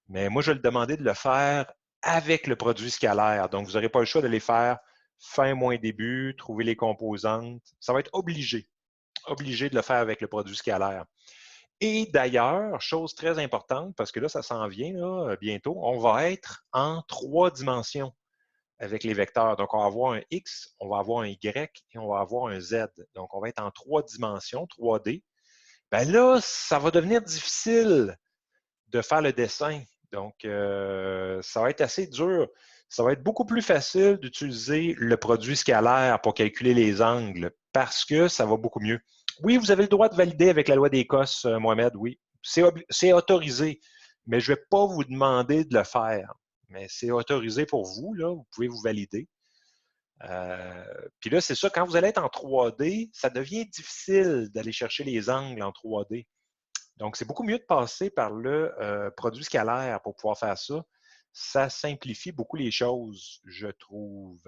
Mais moi, je vais le demander de le faire avec le produit scalaire. Donc, vous n'aurez pas le choix de les faire fin moins début, trouver les composantes. Ça va être obligé de le faire avec le produit scalaire. Et d'ailleurs, chose très importante, parce que là, ça s'en vient là, bientôt, on va être en 3 dimensions avec les vecteurs. Donc, on va avoir un X, on va avoir un Y et on va avoir un Z. Donc, on va être en 3 dimensions, 3D. Bien là, ça va devenir difficile de faire le dessin. Donc, ça va être assez dur. Ça va être beaucoup plus facile d'utiliser le produit scalaire pour calculer les angles parce que ça va beaucoup mieux. Oui, vous avez le droit de valider avec la loi des cos, Mohamed, oui. C'est autorisé, mais je ne vais pas vous demander de le faire. Mais c'est autorisé pour vous, là. Vous pouvez vous valider. Puis là, c'est ça, quand vous allez être en 3D, ça devient difficile d'aller chercher les angles en 3D. Donc, c'est beaucoup mieux de passer par le produit scalaire pour pouvoir faire ça. Ça simplifie beaucoup les choses, je trouve.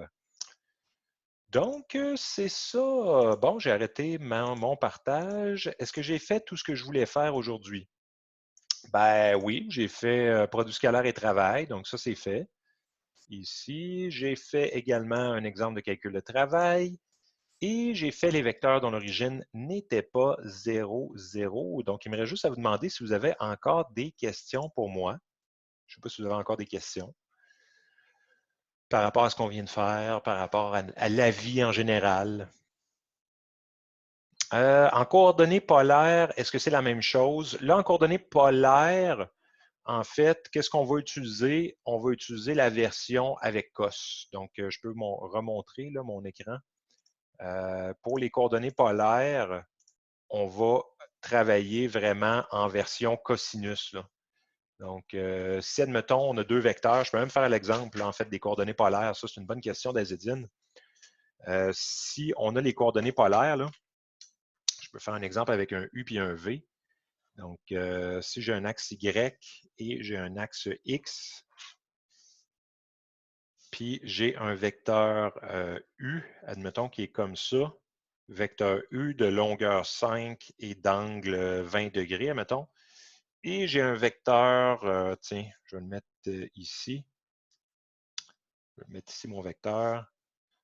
Donc, c'est ça. Bon, j'ai arrêté mon partage. Est-ce que j'ai fait tout ce que je voulais faire aujourd'hui? Ben oui, j'ai fait produit scalaire et travail, donc ça, c'est fait. Ici, j'ai fait également un exemple de calcul de travail et j'ai fait les vecteurs dont l'origine n'était pas 0, 0. Donc, il me reste juste à vous demander si vous avez encore des questions pour moi. Je ne sais pas si vous avez encore des questions par rapport à ce qu'on vient de faire, par rapport à la vie en général. En coordonnées polaires, est-ce que c'est la même chose? Là, en coordonnées polaires, en fait, qu'est-ce qu'on va utiliser? On va utiliser la version avec COS. Donc, je peux remontrer là, mon écran. Pour les coordonnées polaires, on va travailler vraiment en version cosinus. Là. Donc, si, admettons, on a deux vecteurs, je peux même faire l'exemple en fait des coordonnées polaires. Ça, c'est une bonne question d'Azedine. Si on a les coordonnées polaires, là, je peux faire un exemple avec un U et un V. Donc, si j'ai un axe Y et j'ai un axe X, puis j'ai un vecteur U, admettons, qui est comme ça, vecteur U de longueur 5 et d'angle 20 degrés, admettons. Et j'ai un vecteur, tiens, je vais le mettre ici. Je vais mettre ici mon vecteur.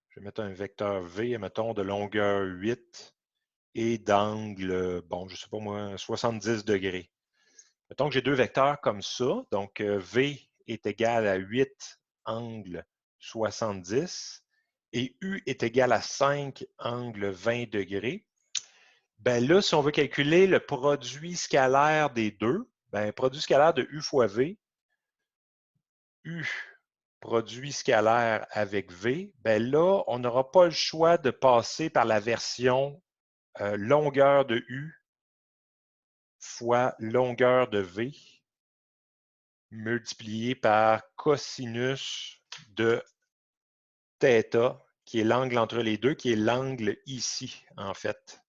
Je vais mettre un vecteur V, admettons, de longueur 8 et d'angle, bon, je ne sais pas moi, 70 degrés. Mettons que j'ai deux vecteurs comme ça. Donc, V est égal à 8 angle 70 et U est égal à 5 angle 20 degrés. Ben là, si on veut calculer le produit scalaire des deux, ben, produit scalaire de U fois V, U produit scalaire avec V, ben là, on n'aura pas le choix de passer par la version longueur de U fois longueur de V multiplié par cosinus de θ, qui est l'angle entre les deux, qui est l'angle ici, en fait.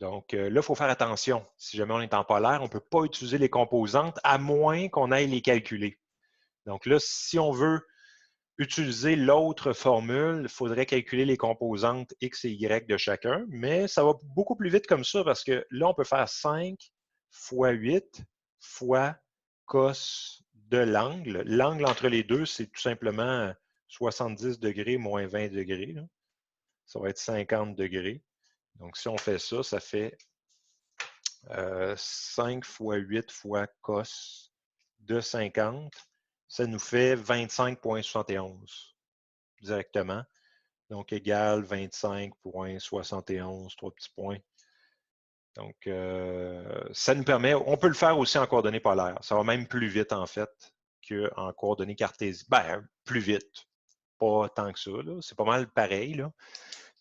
Donc là, il faut faire attention. Si jamais on est en polaire, on ne peut pas utiliser les composantes à moins qu'on aille les calculer. Donc là, si on veut utiliser l'autre formule, il faudrait calculer les composantes X et Y de chacun, mais ça va beaucoup plus vite comme ça parce que là, on peut faire 5 fois 8 fois cos de l'angle. L'angle entre les deux, c'est tout simplement 70 degrés moins 20 degrés. Là. Ça va être 50 degrés. Donc, si on fait ça, ça fait 5 fois 8 fois cos de 50. Ça nous fait 25,71 directement. Donc, égal 25,71, 3 petits points. Donc, ça nous permet, on peut le faire aussi en coordonnées polaires. Ça va même plus vite, en fait, qu'en coordonnées cartésiennes. Ben, plus vite. Pas tant que ça. C'est pas mal pareil, là,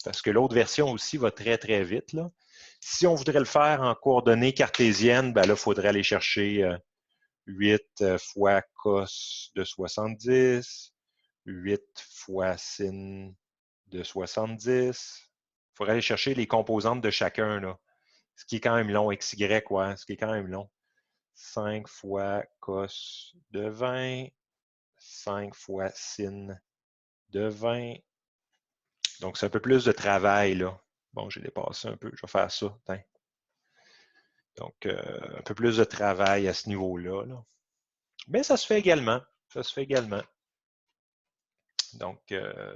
parce que l'autre version aussi va très, très vite. Là. Si on voudrait le faire en coordonnées cartésiennes, ben là, il faudrait aller chercher 8 fois cos de 70, 8 fois sin de 70. Il faudrait aller chercher les composantes de chacun, là. Ce qui est quand même long, XY, quoi. Ce qui est quand même long. 5 fois cos de 20, 5 fois sin de 20. Donc, c'est un peu plus de travail, là. Bon, j'ai dépassé un peu. Je vais faire ça. Tiens. Donc, un peu plus de travail à ce niveau-là. Là. Mais ça se fait également. Ça se fait également. Donc,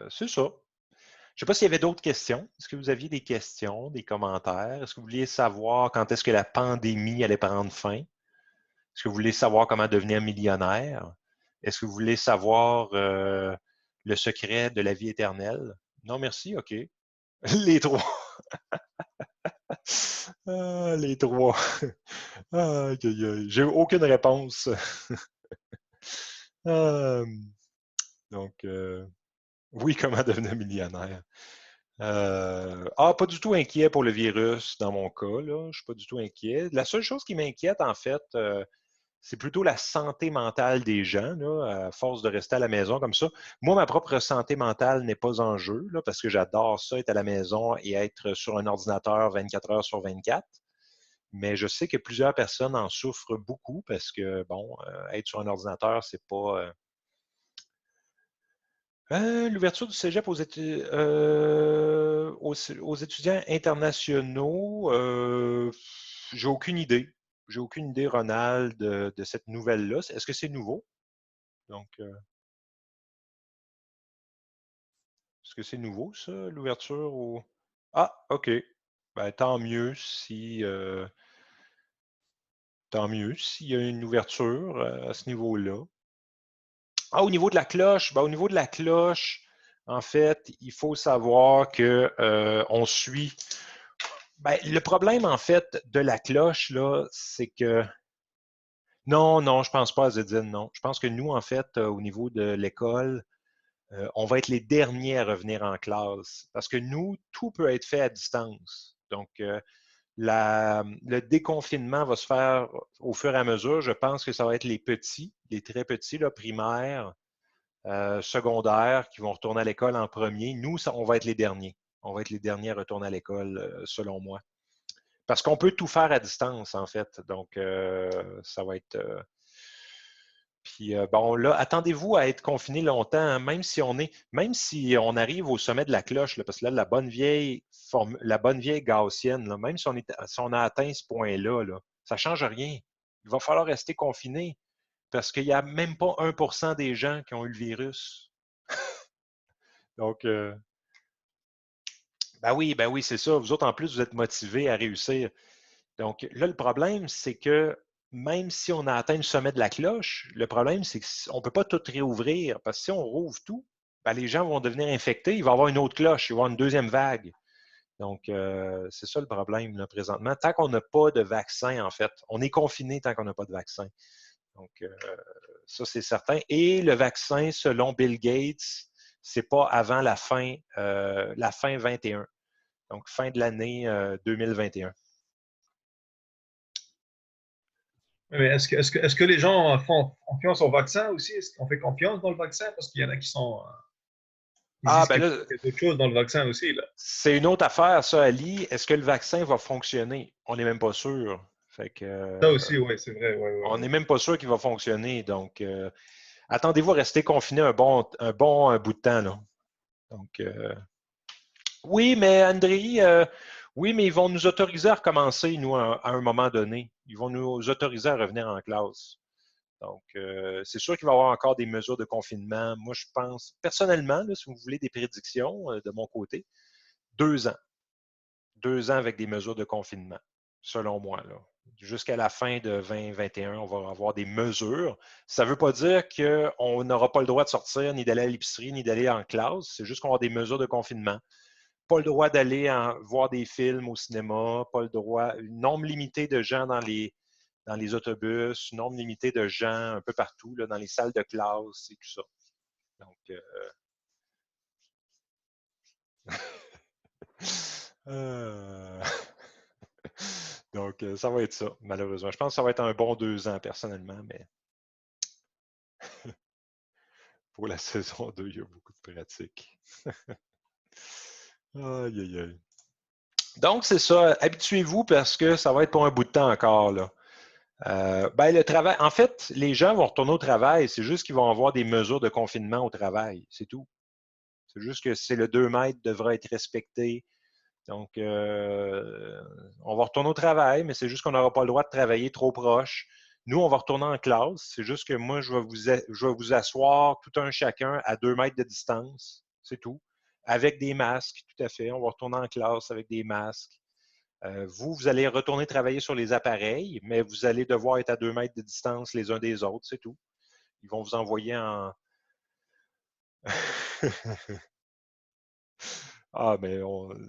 c'est ça. Je ne sais pas s'il y avait d'autres questions. Est-ce que vous aviez des questions, des commentaires? Est-ce que vous vouliez savoir quand est-ce que la pandémie allait prendre fin? Est-ce que vous voulez savoir comment devenir millionnaire? Est-ce que vous voulez savoir le secret de la vie éternelle? Non, merci, OK. Les trois. Ah, les trois. Aïe, aïe, aïe. J'ai aucune réponse. Donc, oui, comment devenir millionnaire? Pas du tout inquiet pour le virus dans mon cas. Là. Je ne suis pas du tout inquiet. La seule chose qui m'inquiète, en fait, c'est plutôt la santé mentale des gens, là, à force de rester à la maison comme ça. Moi, ma propre santé mentale n'est pas en jeu, là, parce que j'adore ça, être à la maison et être sur un ordinateur 24 heures sur 24. Mais je sais que plusieurs personnes en souffrent beaucoup parce que, bon, être sur un ordinateur, c'est pas... l'ouverture du cégep aux étudiants internationaux, j'ai aucune idée. J'ai aucune idée, Ronald, de cette nouvelle-là. Est-ce que c'est nouveau? Donc, est-ce que c'est nouveau, ça, l'ouverture au... Ah, OK. Ben, tant mieux s'il y a une ouverture à ce niveau-là. Ah, au niveau de la cloche, ben, au niveau de la cloche, en fait, il faut savoir que on suit. Ben, le problème, en fait, de la cloche, là, c'est que non, non, je pense pas à Zedine, non. Je pense que nous, en fait, au niveau de l'école, on va être les derniers à revenir en classe parce que nous, tout peut être fait à distance. Donc, le déconfinement va se faire au fur et à mesure. Je pense que ça va être les petits, les très petits, là, primaires, secondaires, qui vont retourner à l'école en premier. Nous, on va être les derniers. On va être les derniers à retourner à l'école, selon moi. Parce qu'on peut tout faire à distance, en fait. Donc, ça va être... Puis bon, là, attendez-vous à être confiné longtemps, hein, même si on arrive au sommet de la cloche, là, parce que là, la bonne vieille gaussienne, là, même si on a atteint ce point-là, là, ça ne change rien. Il va falloir rester confiné parce qu'il n'y a même pas 1% des gens qui ont eu le virus. Donc, ben oui, c'est ça. Vous autres, en plus, vous êtes motivés à réussir. Donc, là, le problème, c'est que même si on a atteint le sommet de la cloche, le problème, c'est qu'on ne peut pas tout réouvrir parce que si on rouvre tout, ben, les gens vont devenir infectés, il va y avoir une autre cloche, il va y avoir une deuxième vague. Donc, c'est ça le problème là, présentement. Tant qu'on n'a pas de vaccin, en fait, on est confiné tant qu'on n'a pas de vaccin. Donc, ça, c'est certain. Et le vaccin, selon Bill Gates, c'est pas avant la fin 21. Donc, fin de l'année 2021. Mais est-ce que les gens font confiance au vaccin aussi? Est-ce qu'on fait confiance dans le vaccin? Parce qu'il y en a qui ils Ah, disent ben qu'il là, y a d'autres choses dans le vaccin aussi, là. c'est une autre affaire, ça, Ali. Est-ce que le vaccin va fonctionner? On n'est même pas sûr. Fait que, Ça aussi, oui, c'est vrai. Ouais, on ouais, n'est ouais. même pas sûr qu'il va fonctionner. Donc, attendez-vous à rester confiné un bout de temps, là. Donc, oui, mais André, oui, mais ils vont nous autoriser à recommencer, nous, à un moment donné. Ils vont nous autoriser à revenir en classe. Donc, c'est sûr qu'il va y avoir encore des mesures de confinement. Moi, je pense, personnellement, là, si vous voulez des prédictions de mon côté, 2 ans. 2 ans avec des mesures de confinement, selon moi, là. Jusqu'à la fin de 2021, on va avoir des mesures. Ça ne veut pas dire qu'on n'aura pas le droit de sortir, ni d'aller à l'épicerie, ni d'aller en classe. C'est juste qu'on va avoir des mesures de confinement. Pas le droit d'aller voir des films au cinéma, pas le droit, un nombre limité de gens dans les autobus, un nombre limité de gens un peu partout, là, dans les salles de classe et tout ça. Donc, euh, Donc, ça va être ça, malheureusement. Je pense que ça va être un bon 2 ans, personnellement, mais pour la saison 2, il y a beaucoup de pratiques. Aïe, aïe, aïe. Donc, c'est ça. Habituez-vous parce que ça va être pour un bout de temps encore, là. Ben, le travail, en fait, les gens vont retourner au travail. C'est juste qu'ils vont avoir des mesures de confinement au travail. C'est tout. C'est juste que c'est le 2 mètres devra être respecté. Donc, on va retourner au travail, mais c'est juste qu'on n'aura pas le droit de travailler trop proche. Nous, on va retourner en classe. C'est juste que moi, je vais vous asseoir tout un chacun à 2 mètres de distance. C'est tout. Avec des masques, tout à fait. On va retourner en classe avec des masques. Vous allez retourner travailler sur les appareils, mais vous allez devoir être à 2 mètres de distance les uns des autres. C'est tout. Ils vont vous envoyer en... Ah, mais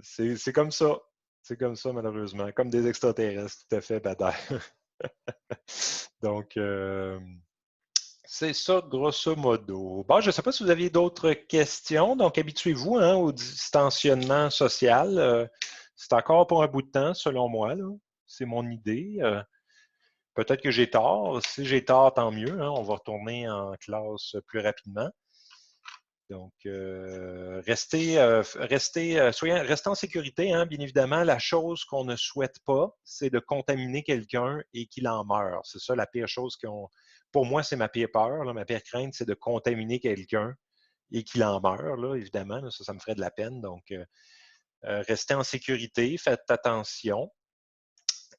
c'est comme ça. C'est comme ça, malheureusement. Comme des extraterrestres, tout à fait, Badaï. Donc, c'est ça, grosso modo. Bon, je ne sais pas si vous aviez d'autres questions. Donc, habituez-vous hein, au distanciement social. C'est encore pour un bout de temps, selon moi. Là. C'est mon idée. Peut-être que j'ai tort. Si j'ai tort, tant mieux. Hein, on va retourner en classe plus rapidement. Donc, restez en sécurité, hein, bien évidemment. La chose qu'on ne souhaite pas, c'est de contaminer quelqu'un et qu'il en meure. C'est ça la pire chose pour moi, c'est ma pire peur. Là, ma pire crainte, c'est de contaminer quelqu'un et qu'il en meure, là, évidemment. Là, ça me ferait de la peine. Donc, restez en sécurité, faites attention.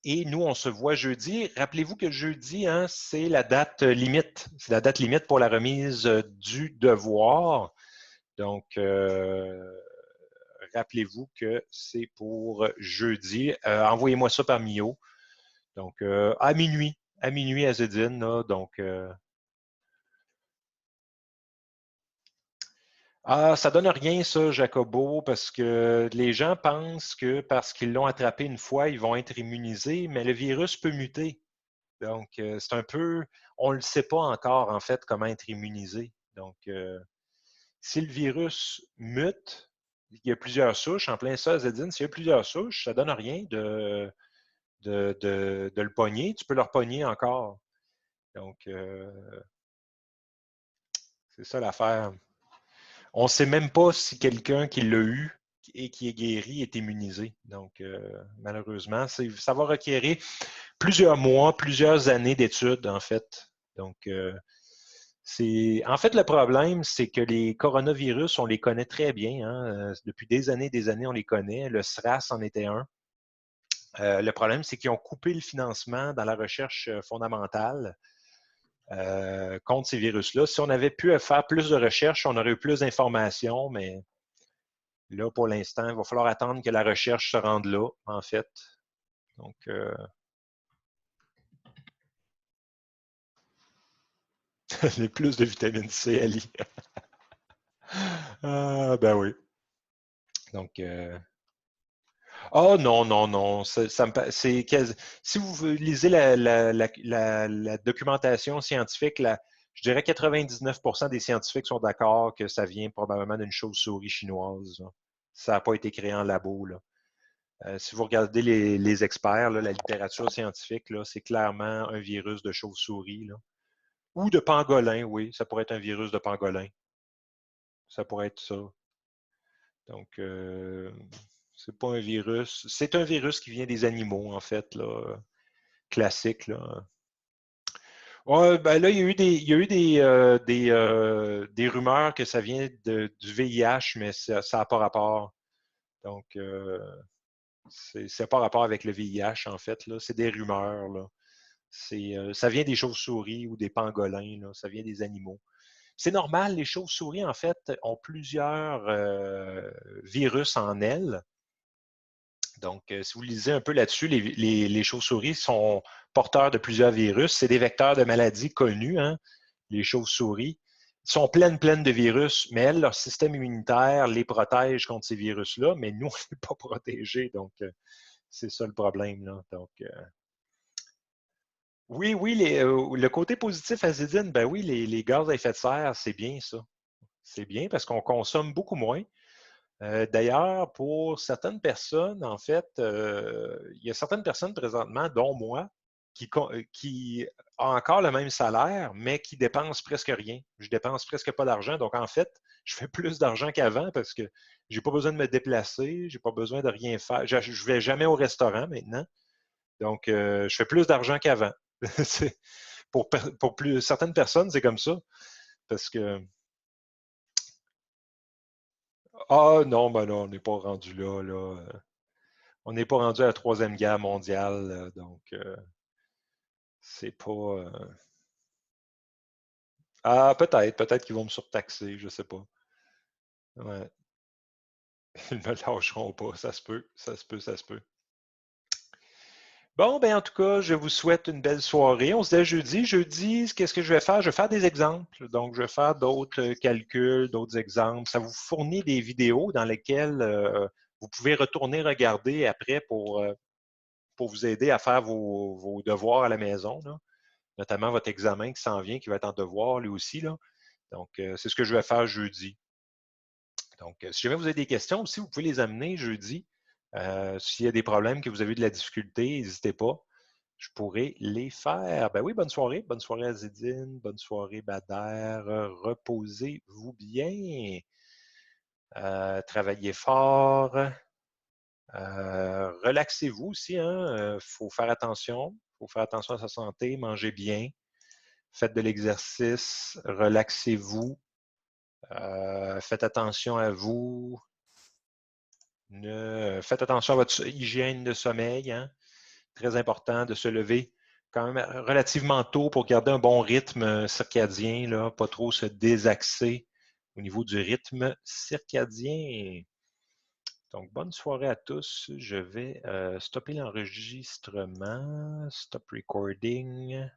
Et nous, on se voit jeudi. Rappelez-vous que jeudi, hein, c'est la date limite. C'est la date limite pour la remise du devoir. Donc, rappelez-vous que c'est pour jeudi. Envoyez-moi ça par Mio. Donc, à minuit à Zedine. Là, donc, ça donne rien, ça, Jacobo, parce que les gens pensent que parce qu'ils l'ont attrapé une fois, ils vont être immunisés, mais le virus peut muter. Donc, c'est un peu, on ne le sait pas encore, en fait, comment être immunisé. Donc, si le virus mute, il y a plusieurs souches, en plein ça, Zedine, s'il y a plusieurs souches, ça ne donne rien de le pogner. Tu peux le repogner encore. Donc, c'est ça l'affaire. On ne sait même pas si quelqu'un qui l'a eu et qui est guéri est immunisé. Donc, malheureusement, ça va requérir plusieurs mois, plusieurs années d'études, en fait. Donc, en fait, le problème, c'est que les coronavirus, on les connaît très bien. Hein. Depuis des années, on les connaît. Le SRAS en était un. Le problème, c'est qu'ils ont coupé le financement dans la recherche fondamentale contre ces virus-là. Si on avait pu faire plus de recherches, on aurait eu plus d'informations, mais là, pour l'instant, il va falloir attendre que la recherche se rende là, en fait. Donc, les plus de vitamine C, Ali. Ben oui. Donc, oh non, non, non. Si vous lisez la documentation scientifique, je dirais 99% des scientifiques sont d'accord que ça vient probablement d'une chauve-souris chinoise. Là. Ça n'a pas été créé en labo. Là. Si vous regardez les experts, là, la littérature scientifique, c'est clairement un virus de chauve-souris. Là. Ou de pangolin, oui. Ça pourrait être un virus de pangolin. Ça pourrait être ça. Donc, c'est pas un virus. C'est un virus qui vient des animaux, en fait, là, classique. Là. Ouais, ben là, il y a eu des rumeurs que ça vient du VIH, mais ça n'a pas rapport. Donc, c'est pas rapport avec le VIH, en fait. Là. C'est des rumeurs. Là. Ça vient des chauves-souris ou des pangolins. Là. Ça vient des animaux. C'est normal, les chauves-souris, en fait, ont plusieurs virus en elles. Donc, si vous lisez un peu là-dessus, les chauves-souris sont porteurs de plusieurs virus. C'est des vecteurs de maladies connus, hein, les chauves-souris. Ils sont pleines de virus, mais elles, leur système immunitaire les protège contre ces virus-là, mais nous, on n'est pas protégés. Donc, c'est ça le problème. Là. Donc, oui, le côté positif à Zedine, ben oui, les gaz à effet de serre, c'est bien ça. C'est bien parce qu'on consomme beaucoup moins. D'ailleurs, pour certaines personnes, en fait, il y a certaines personnes présentement, dont moi, qui ont encore le même salaire, mais qui dépensent presque rien. Je dépense presque pas d'argent. Donc, en fait, je fais plus d'argent qu'avant parce que j'ai pas besoin de me déplacer, j'ai pas besoin de rien faire. Je vais jamais au restaurant maintenant. Donc, je fais plus d'argent qu'avant. pour certaines personnes, c'est comme ça. Parce que non, ben non, on n'est pas rendu là. Là. On n'est pas rendu à la Troisième Guerre mondiale, donc c'est pas. Peut-être qu'ils vont me surtaxer, je ne sais pas. Ouais. Ils ne me lâcheront pas, ça se peut, ça se peut, ça se peut. Bon, ben en tout cas, je vous souhaite une belle soirée. On se dit à jeudi. Jeudi, qu'est-ce que je vais faire? Je vais faire des exemples. Donc, je vais faire d'autres calculs, d'autres exemples. Ça vous fournit des vidéos dans lesquelles vous pouvez retourner regarder après pour vous aider à faire vos devoirs à la maison, là. Notamment votre examen qui s'en vient, qui va être en devoir lui aussi. Là. Donc, c'est ce que je vais faire jeudi. Donc, si jamais vous avez des questions aussi, vous pouvez les amener jeudi. S'il y a des problèmes, que vous avez de la difficulté, n'hésitez pas. je pourrais les faire. Ben oui, bonne soirée. Bonne soirée Azedine. Bonne soirée Bader. Reposez-vous bien. Travaillez fort. Relaxez-vous aussi. Il faut faire attention. Il faut faire attention à sa santé. Mangez bien. Faites de l'exercice. Relaxez-vous. Faites attention à vous. Faites attention à votre hygiène de sommeil. Hein? Très important de se lever quand même relativement tôt pour garder un bon rythme circadien, là, pas trop se désaxer au niveau du rythme circadien. Donc, bonne soirée à tous. Je vais stopper l'enregistrement. Stop recording.